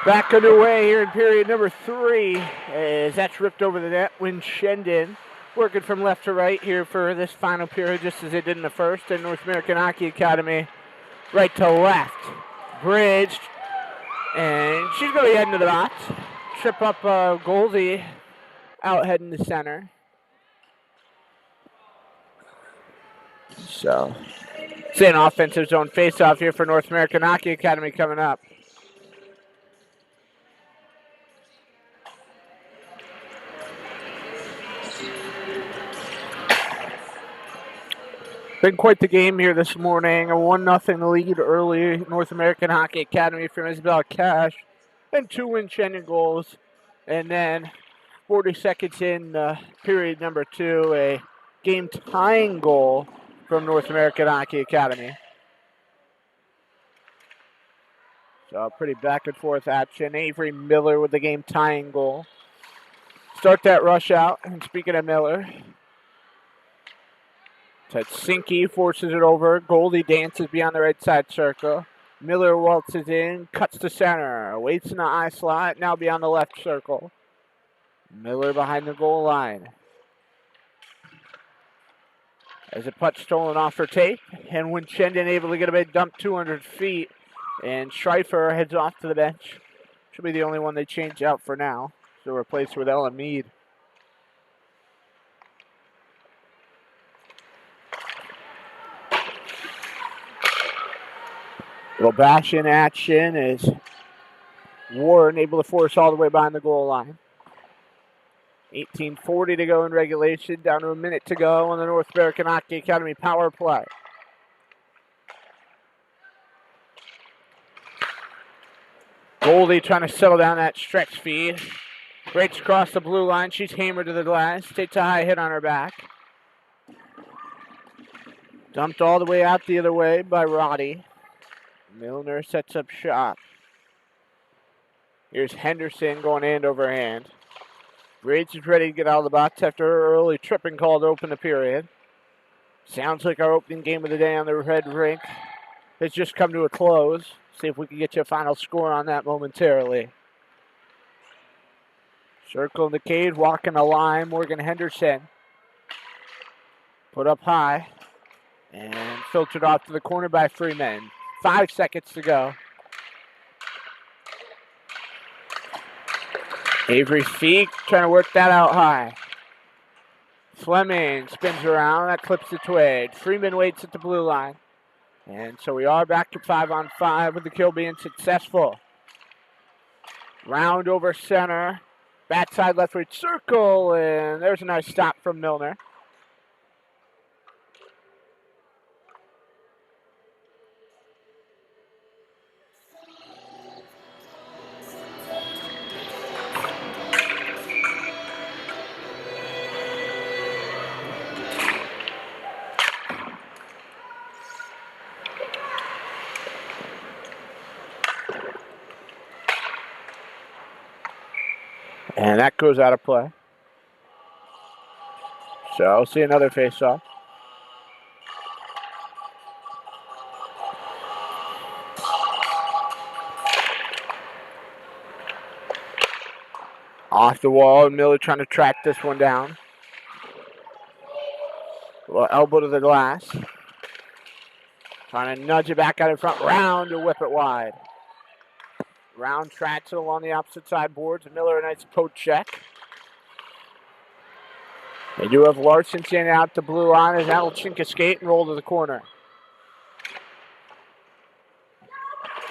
Back underway here in period number 3 as that's ripped over the net. Winchendon working from left to right here for this final period, just as they did in the first. And North American Hockey Academy right to left. Bridged, and she's going to be heading to the box. Trip up Goldie out heading to center. So, see an offensive zone face-off here for North American Hockey Academy coming up. Been quite the game here this morning. A 1-0 lead early. North American Hockey Academy from Isabel Cash. And 2 Winchendon goals. And then 40 seconds in period number 2, a game-tying goal from North American Hockey Academy. So pretty back-and-forth action. Avery Miller with the game-tying goal. Start that rush out. And speaking of Miller, Tatsinki forces it over. Goldie dances beyond the right side circle. Miller waltzes in, cuts to center, waits in the eye slot, now beyond the left circle. Miller behind the goal line. As a puck stolen off her tape, and Winchendon able to get a big dump 200 feet, and Schreifer heads off to the bench. Should be the only one they change out for now. So replaced with Ella Mead. Little bash in action as Warren able to force all the way behind the goal line. 18:40 to go in regulation, down to a minute to go on the North American Hockey Academy power play. Goldie trying to settle down that stretch feed. Breaks across the blue line. She's hammered to the glass. Takes a high hit on her back. Dumped all the way out the other way by Roddy. Milner sets up shot. Here's Henderson going hand over hand. Bridge is ready to get out of the box after her early tripping call to open the period. Sounds like our opening game of the day on the red rink has just come to a close. See if we can get you a final score on that momentarily. Circle in the cage, walking the line. Morgan Henderson put up high and filtered off to the corner by Freeman. 5 seconds to go. Avery Feek trying to work that out high. Fleming spins around. That clips the twig. Freeman waits at the blue line. And so we are back to 5-on-5 with the kill being successful. Round over center. Backside left right circle. And there's a nice stop from Milner. And that goes out of play. So I'll see another face-off. Off the wall, Miller trying to track this one down. Well, elbow to the glass. Trying to nudge it back out in front. Round to whip it wide. Round tracks it along the opposite side boards. Miller a nice poke check. They do have Larson standing out the blue line as that'll chink a skate and roll to the corner.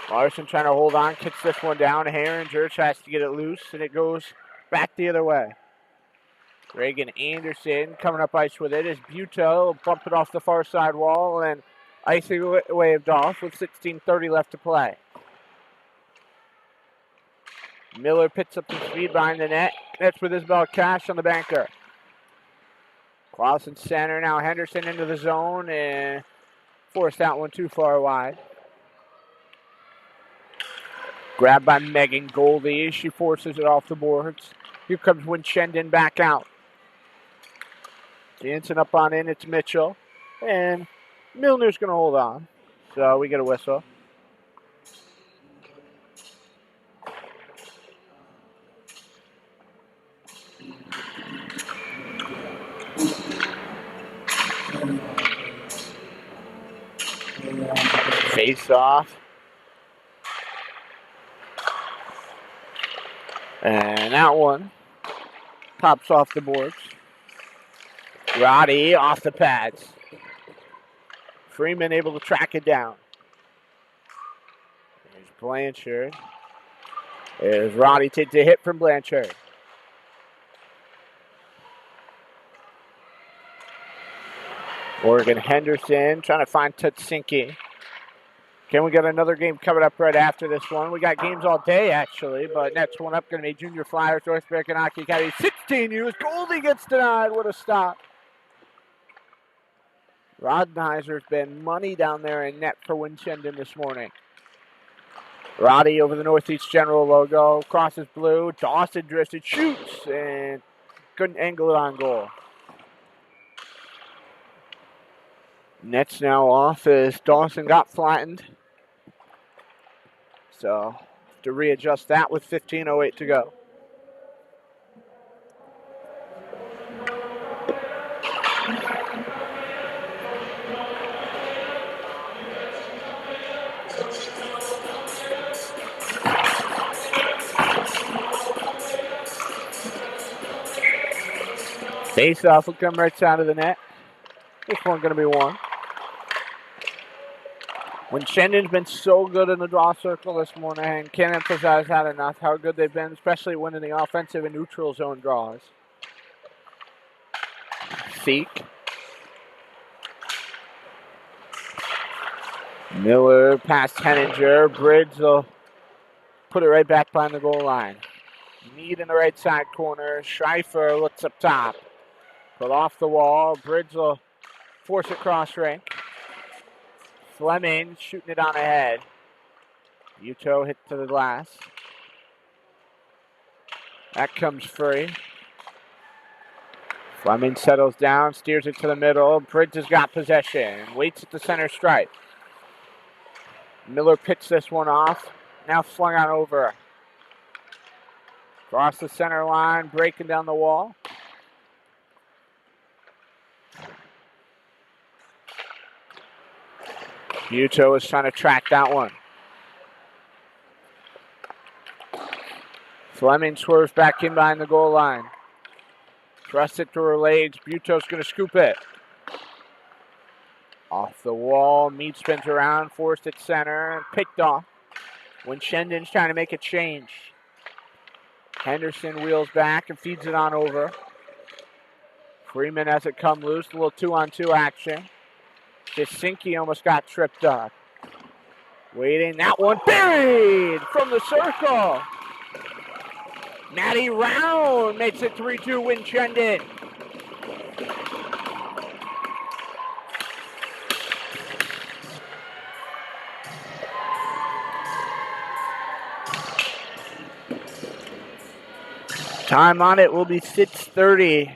Larson trying to hold on, kicks this one down. Herringer tries to get it loose, and it goes back the other way. Reagan Anderson coming up ice with it as Buto bumped it off the far side wall and icy waved off with 16:30 left to play. Miller picks up the speed behind the net. That's with Isabel Cash on the banker. Clausen center, now Henderson into the zone and forced that one too far wide. Grabbed by Megan Goldie. She forces it off the boards. Here comes Winchendon back out. Dancing up on in, it's Mitchell. And Milner's going to hold on. So we get a whistle. Face off. And that one pops off the boards. Roddy off the pads. Freeman able to track it down. There's Blanchard. There's Roddy takes a hit from Blanchard. Morgan Henderson trying to find Tutsinki. Can we get another game coming up right after this one? We got games all day, actually, but next one up going to be Junior Flyers, North American Hockey Academy. 16U. Goldie gets denied. What a stop. Roddenheiser's been money down there in net for Winchendon this morning. Roddy over the Northeast General logo. Crosses blue. Dawson drifted, shoots, and couldn't angle it on goal. Net's now off as Dawson got flattened. So, to readjust that with 15:08 to go. Face-off will come right side of the net. This one's going to be one. Winchendon's been so good in the draw circle this morning, and can't emphasize that enough, how good they've been, especially winning the offensive and neutral zone draws. Feek. Miller past Henninger. Bridge will put it right back behind the goal line. Mead in the right side corner. Schreifer looks up top. Put off the wall. Bridge will force it cross rink. Fleming shooting it on ahead. Uto hit to the glass. That comes free. Fleming settles down, steers it to the middle. Bridge has got possession. Waits at the center stripe. Miller picks this one off. Now flung on over. Across the center line, breaking down the wall. Uto is trying to track that one. Fleming swerves back in behind the goal line. Thrusts it through her legs. Buto's going to scoop it. Off the wall. Mead spins around, forced at center, picked off. Winchendon's trying to make a change. Henderson wheels back and feeds it on over. Freeman has it come loose. A little 2-on-2 action. Jasinki almost got tripped up. Waiting. That one buried from the circle. Matty Round makes it 3-2 Winchendon. Time on it will be 6:30.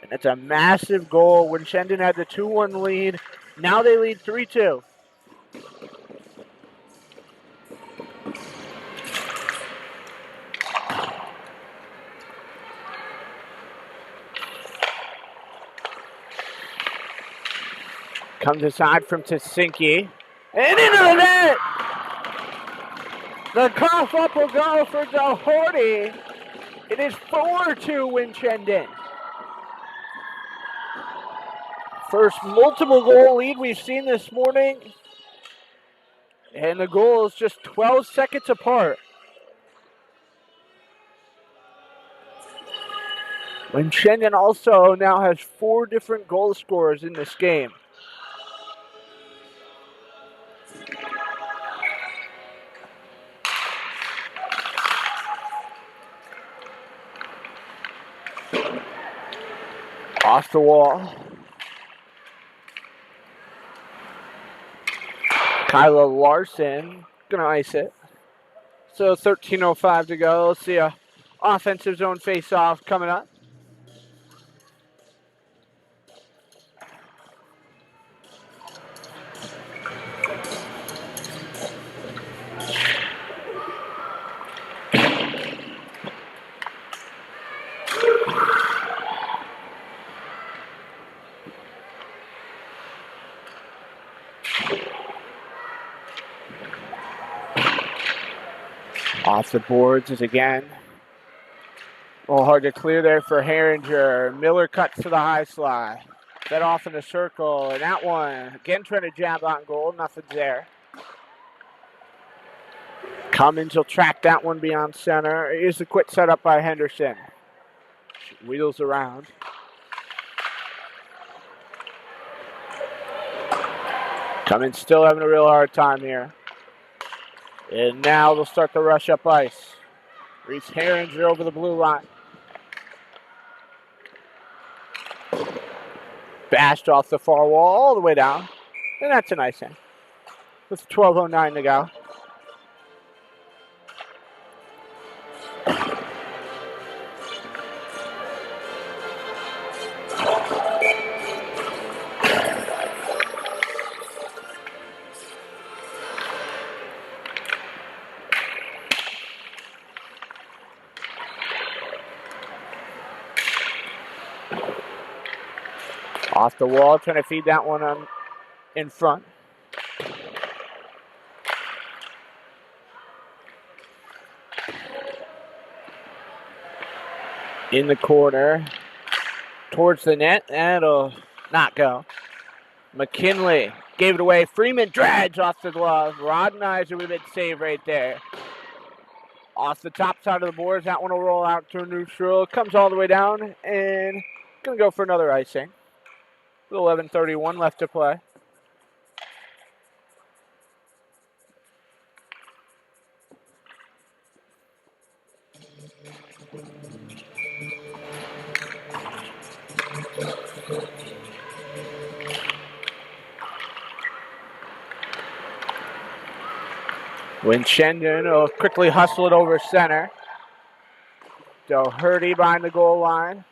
And it's a massive goal. Winchendon had the 2-1 lead. Now they lead 3-2. Comes aside from Tsinky. And into the net! The cough up will go for Doherty. It is 4-2 Winchendon. First multiple goal lead we've seen this morning. And the goal is just 12 seconds apart. Winchendon also now has 4 different goal scorers in this game. Off the wall. Kyla Larson gonna ice it. So 13:05 to go. Let's see a offensive zone face-off coming up. Off the boards is again. A little hard to clear there for Herringer. Miller cuts to the high slide. Fed off in the circle, and that one, again trying to jab on goal, nothing's there. Cummins will track that one beyond center. Here's the quick setup by Henderson. Wheels around. Cummins still having a real hard time here. And now they'll start to rush up ice. Reese Herringer over the blue line. Bashed off the far wall all the way down. And that's an icing. With 12:09 to go. Off the wall, trying to feed that one on in front. In the corner, towards the net, that'll not go. McKinley gave it away. Freeman drags off the glove. Rodenizer with a big save right there. Off the top side of the boards, that one will roll out to neutral. Comes all the way down and gonna go for another icing. With 11:31 left to play. Winchendon will quickly hustle it over center. Doherty behind the goal line.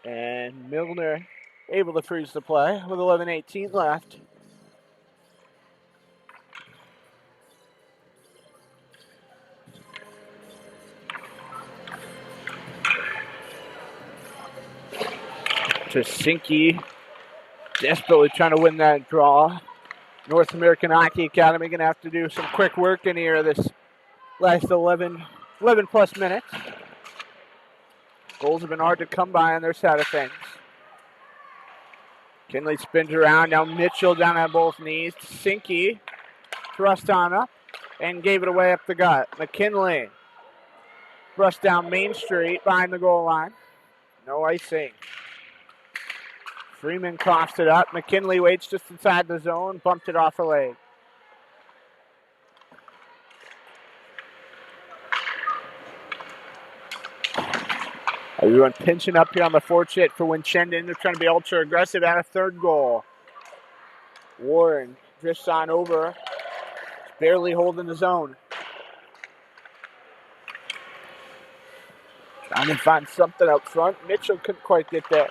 And Milner able to freeze the play with 11:18 left. Trasinki desperately trying to win that draw. North American Hockey Academy going to have to do some quick work in here this last 11 plus minutes. Goals have been hard to come by on their side of things. Kinley spins around. Now Mitchell down on both knees. Trasinki thrust on up and gave it away up the gut. McKinley thrust down Main Street behind the goal line. No icing. Freeman coughs it up. McKinley waits just inside the zone. Bumped it off a leg. Everyone pinching up here on the forecheck for Winchendon. They're trying to be ultra aggressive at a third goal. Warren drifts on over. Barely holding the zone. Trying to find something up front. Mitchell couldn't quite get there.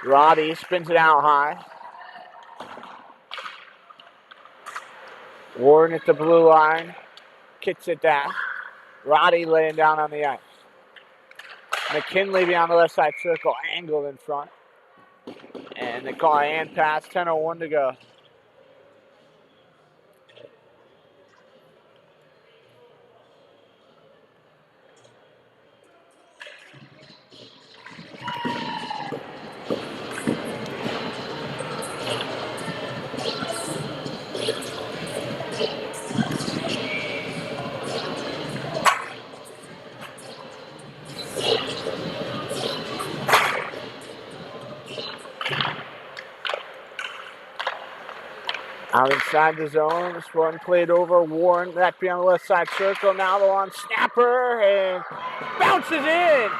Roddy spins it out high. Warren at the blue line. Kicks it down. Roddy laying down on the ice. McKinley beyond the left side circle. Angled in front. And they call a hand pass. 10:01 to go. Out inside the zone, this one played over. Warren back beyond the left side circle. Now the long snapper and bounces in.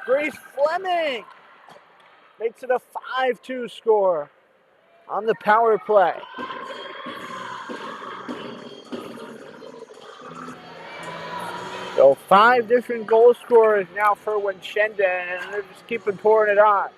Grace Fleming makes it a 5-2 score on the power play. So 5 different goal scorers now for Winchendon, and they're just keeping pouring it on.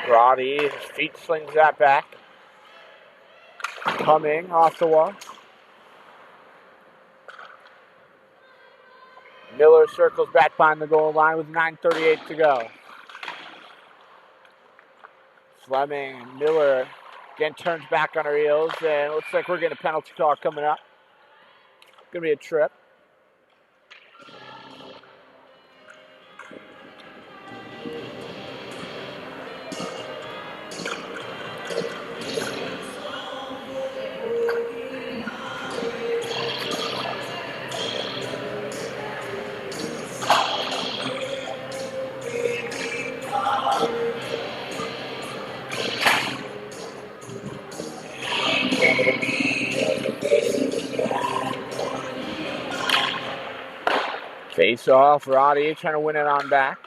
Roddy, his feet slings that back. Coming off the wall. Miller circles back behind the goal line with 9:38 to go. Fleming and Miller again turns back on her heels, and it looks like we're getting a penalty call coming up. Gonna be a trip. Face off, Roddy trying to win it on back.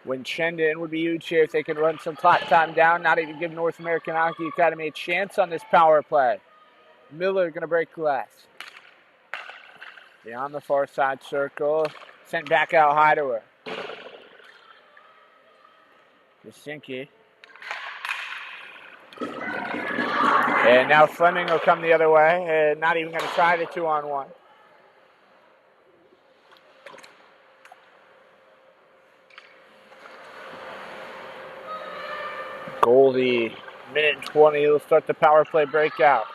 Winchendon would be huge here if they can run some clock time down, not even give North American Hockey Academy a chance on this power play. Miller going to break glass. Beyond the far side circle, sent back out high to her. Jasinki. And now Fleming will come the other way, and not even going to try the 2-on-1. Goldie, minute and 20, he'll start the power play breakout.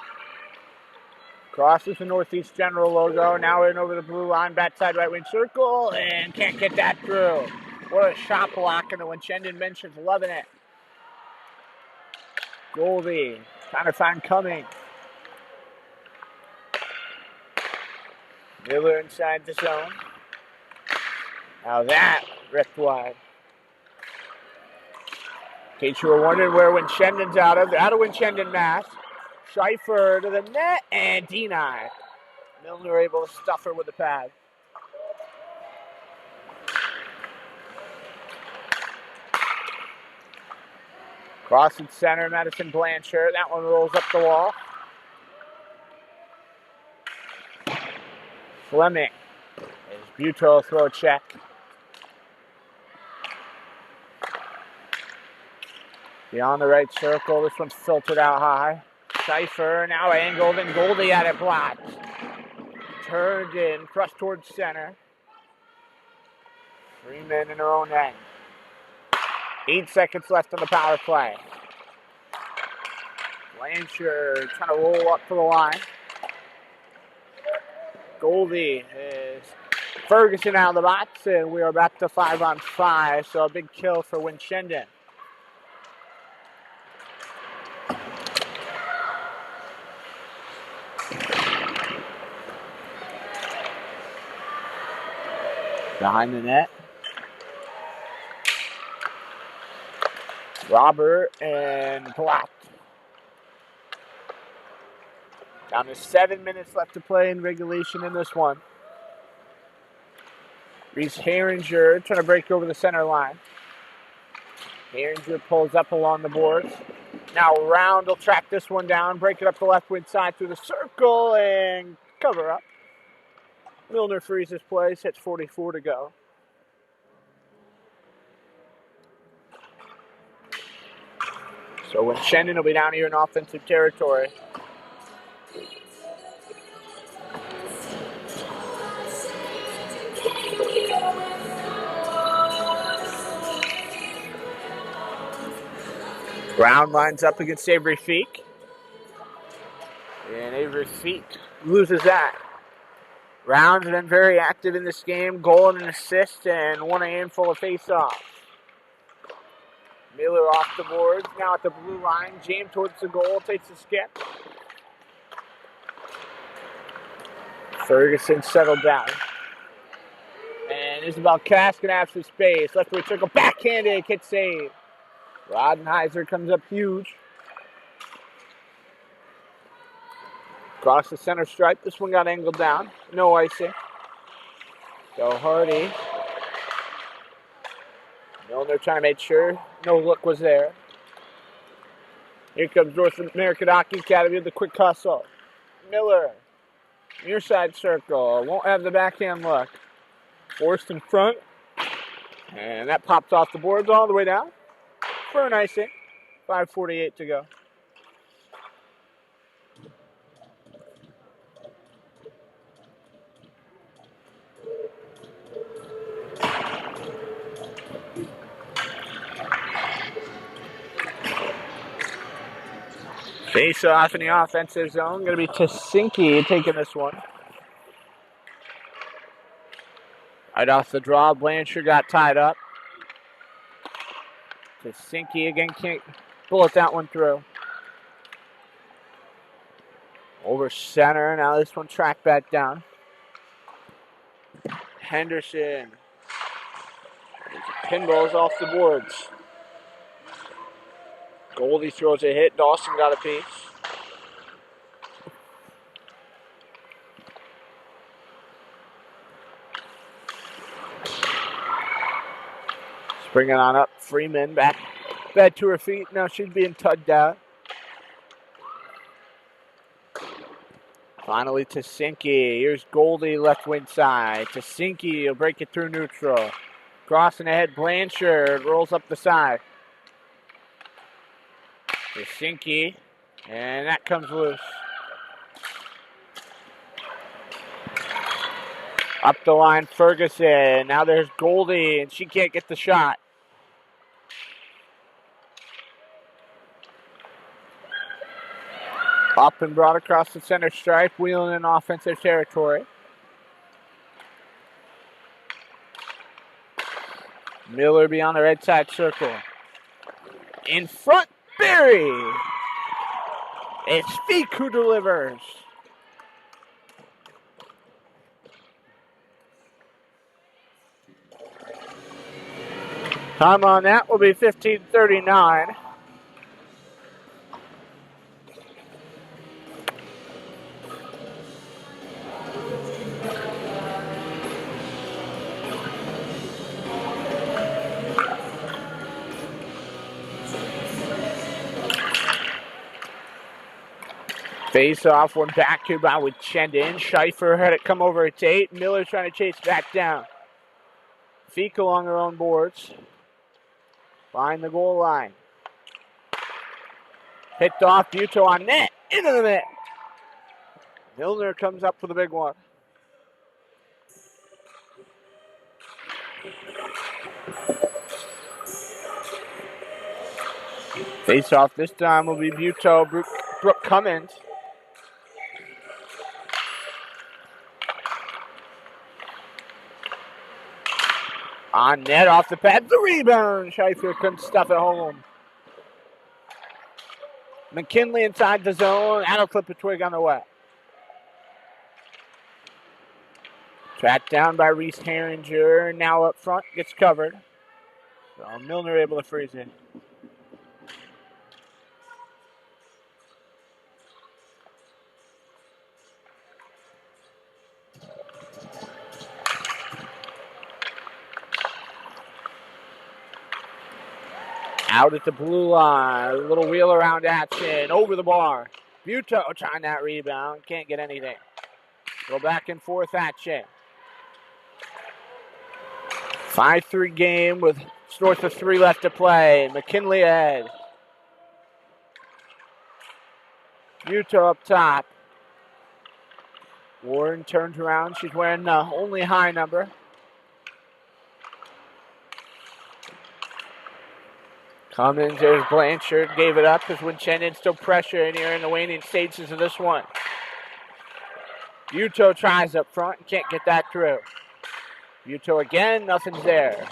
Crosses the Northeast General logo, now in over the blue line, backside right wing circle, and can't get that through. What a shot block, and the Winchendon mentions loving it. Goldie, trying to find Cumming. Miller inside the zone. Now that ripped wide. In case you were wondering where Winchendon's out of, they're out of Winchendon, Mass. Schleifer to the net and denied. Milner able to stuff her with the pad. Crossing center, Madison Blanchard. That one rolls up the wall. Fleming. As Buto throw a check. Beyond the right circle, this one's filtered out high. Schleifer now angled, and Goldie had it blocked. Turned in, crushed towards center. 3 men in their own end. 8 seconds left on the power play. Blanchard trying to roll up for the line. Goldie is Ferguson out of the box, and we are back to 5-on-5, so a big kill for Winchendon. Behind the net. Robert and blocked. Down to 7 minutes left to play in regulation in this one. Reese Herringer trying to break over the center line. Herringer pulls up along the boards. Now Round will track this one down, break it up the left wing side through the circle, and cover up. Milner freezes place, hits 44 to go. So Winchendon will be down here in offensive territory. Brown lines up against Avery Feek. And Avery Feek loses that. Round's been very active in this game. Goal and an assist and won a handful of face-offs. Miller off the boards. Now at the blue line. James towards the goal. Takes a skip. Ferguson settled down. And Isabel Cass can have some space. Left wing circle. Backhanded. Hit save. Rodenheiser comes up huge. Across the center stripe. This one got angled down. No icing. So Hardy. Milner trying to make sure no look was there. Here comes North American Hockey Academy with the quick hustle. Miller. Near side circle. Won't have the backhand look. Forced in front. And that pops off the boards all the way down for an icing. 5:48 to go. Face off in the offensive zone. Going to be Tasinki taking this one. Right off the draw, Blanchard got tied up. Tasinki again can't bullet that one through. Over center. Now this one tracked back down. Henderson. Pinballs off the boards. Goldie throws a hit. Dawson got a piece. Bringing on up. Freeman back to her feet. Now she's being tugged out. Finally Tasinki. Here's Goldie left wing side. Tasinki will break it through neutral. Crossing ahead, Blanchard rolls up the side. Tasinki. And that comes loose. Up the line, Ferguson. Now there's Goldie, and she can't get the shot. Up and brought across the center stripe, wheeling in offensive territory. Miller beyond the right side circle. In front, Berry. It's Feek who delivers. Time on that will be 15:39. Face off, one back to by Winchendon. Schaefer had it come over at 8. Miller trying to chase back down. Feek along her own boards. Find the goal line. Picked off, Buto on net. Into the net. Milner comes up with a big one. Face off this time will be Buto, Brooke Cummins. On net, off the pad, the rebound. Schaefer couldn't stuff it home. McKinley inside the zone. That'll clip a twig on the way. Tracked down by Reese Herringer. Now up front, gets covered. So Milner able to freeze it. Out at the blue line. A little wheel around action. Over the bar. Buto trying that rebound. Can't get anything. Go back and forth action. 5-3 game with north of 3 left to play. McKinley ahead. Buto up top. Warren turns around. She's wearing the only high number. Cummins, there's Blanchard, gave it up as Winchendon still pressuring here in the waning stages of this one. Buto tries up front and can't get that through. Buto again, nothing's there.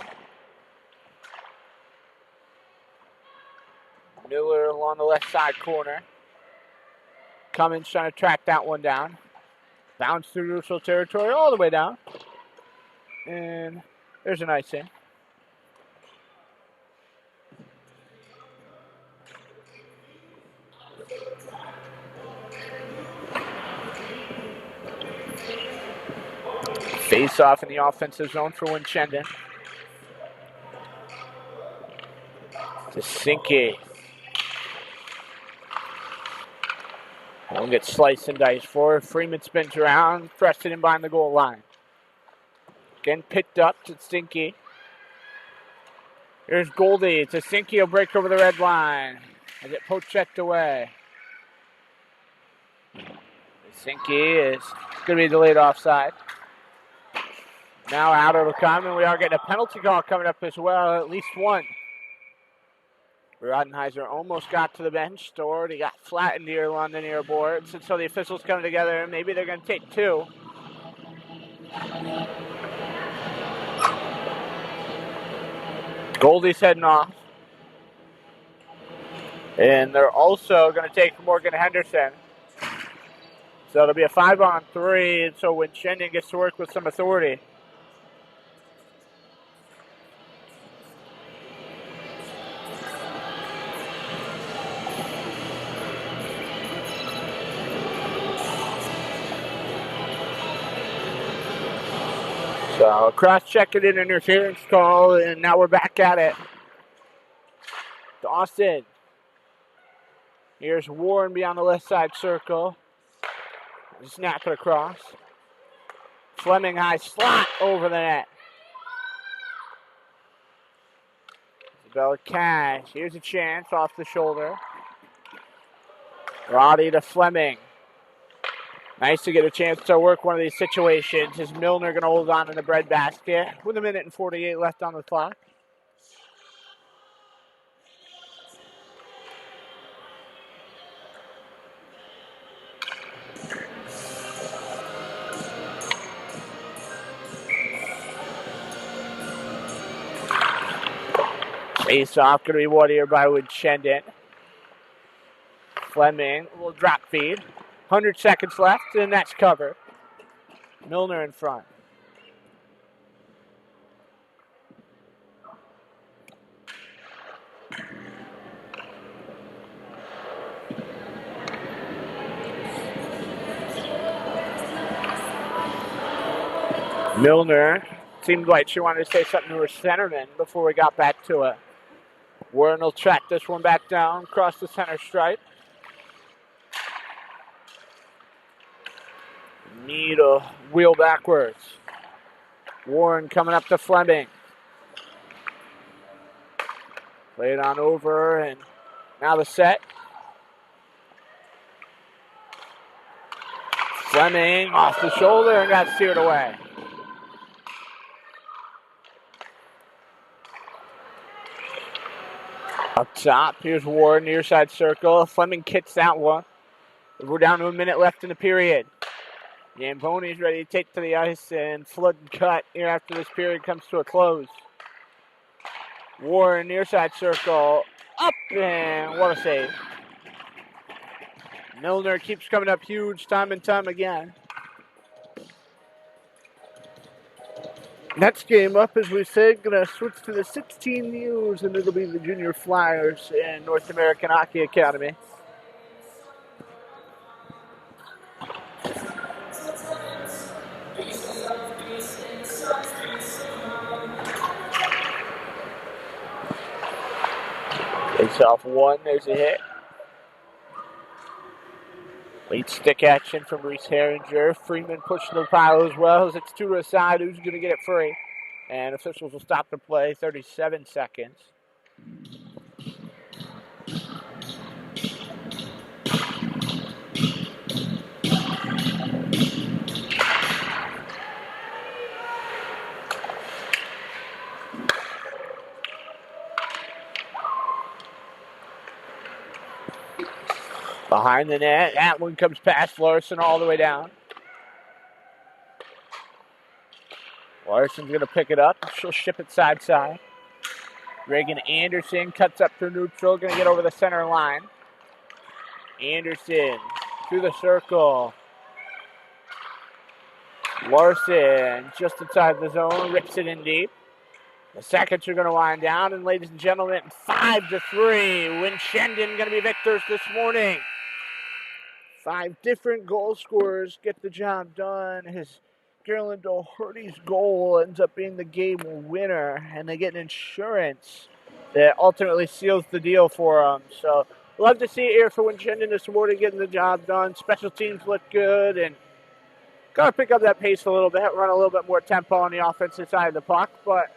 Miller along the left side corner. Cummins trying to track that one down. Bounce through neutral territory all the way down. And there's an icing. Face off in the offensive zone for Winchendon. Tasinki. Won't get sliced and diced for. Freeman spins around, pressed it in behind the goal line. Again picked up to Tasinki. Here's Goldie. Tasinki will break over the red line. As it poke-checked away. Tasinki is going to be delayed offside. Now out it'll come, and we are getting a penalty call coming up as well, at least one. Rodenheiser almost got to the bench. Doherty got flattened near London airboards, and so the officials come together, and maybe they're going to take two. Goldie's heading off. And they're also going to take Morgan Henderson. So it'll be a 5-on-3, and so Winchendon gets to work with some authority. So cross-checking an interference call, and now we're back at it. Dawson. Here's Warren beyond the left side circle. Snap it across. Fleming high slot over the net. Isabella Cash. Here's a chance off the shoulder. Roddy to Fleming. Nice to get a chance to work one of these situations. Is Milner going to hold on in the breadbasket with 1:48 left on the clock? Face off going to be won here by Winchendon. Fleming will drop feed. 100 seconds left, and that's covered. Milner in front. Milner seemed like she wanted to say something to her centerman before we got back to it. Warren will track this one back down, across the center stripe. Need a wheel backwards. Warren coming up to Fleming. Play it on over, and now the set. Fleming off the shoulder and got steered away. Up top, here's Warren, near side circle. Fleming kicks that one. We're down to 1 minute left in the period. Gamboni's ready to take to the ice, and flood and cut here after this period comes to a close. Warren, near side circle. Up, and what a save. Milner keeps coming up huge time and time again. Next game up, as we said, going to switch to the 16Us, and it'll be the Junior Flyers and North American Hockey Academy. Takes off one, there's a hit. Late stick action from Reese Herringer. Freeman pushing the pile as well as it's two to the side. Who's going to get it free? And officials will stop the play. 37 seconds. Behind the net, that one comes past Larson all the way down. Larson's going to pick it up. She'll ship it side side. Reagan Anderson cuts up through neutral, going to get over the center line. Anderson through the circle. Larson just inside the zone, rips it in deep. The seconds are going to wind down, and ladies and gentlemen, 5-3. Winchendon going to be victors this morning. 5 different goal scorers get the job done. His Carolyn Doherty's goal ends up being the game winner, and they get an insurance that ultimately seals the deal for them. So, love to see it here for Winchendon this morning, getting the job done. Special teams look good, and got to pick up that pace a little bit, run a little bit more tempo on the offensive side of the puck, but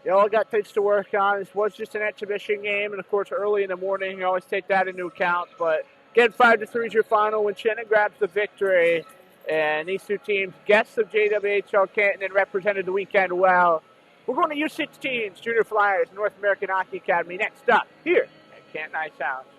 you all got things to work on. This was just an exhibition game, and of course, early in the morning, you always take that into account. But again, 5-3 is your final. Winchendon grabs the victory, and these two teams, guests of JWHL Canton, and represented the weekend well. We're going to U16's Junior Flyers, North American Hockey Academy, next up here at Canton Ice House.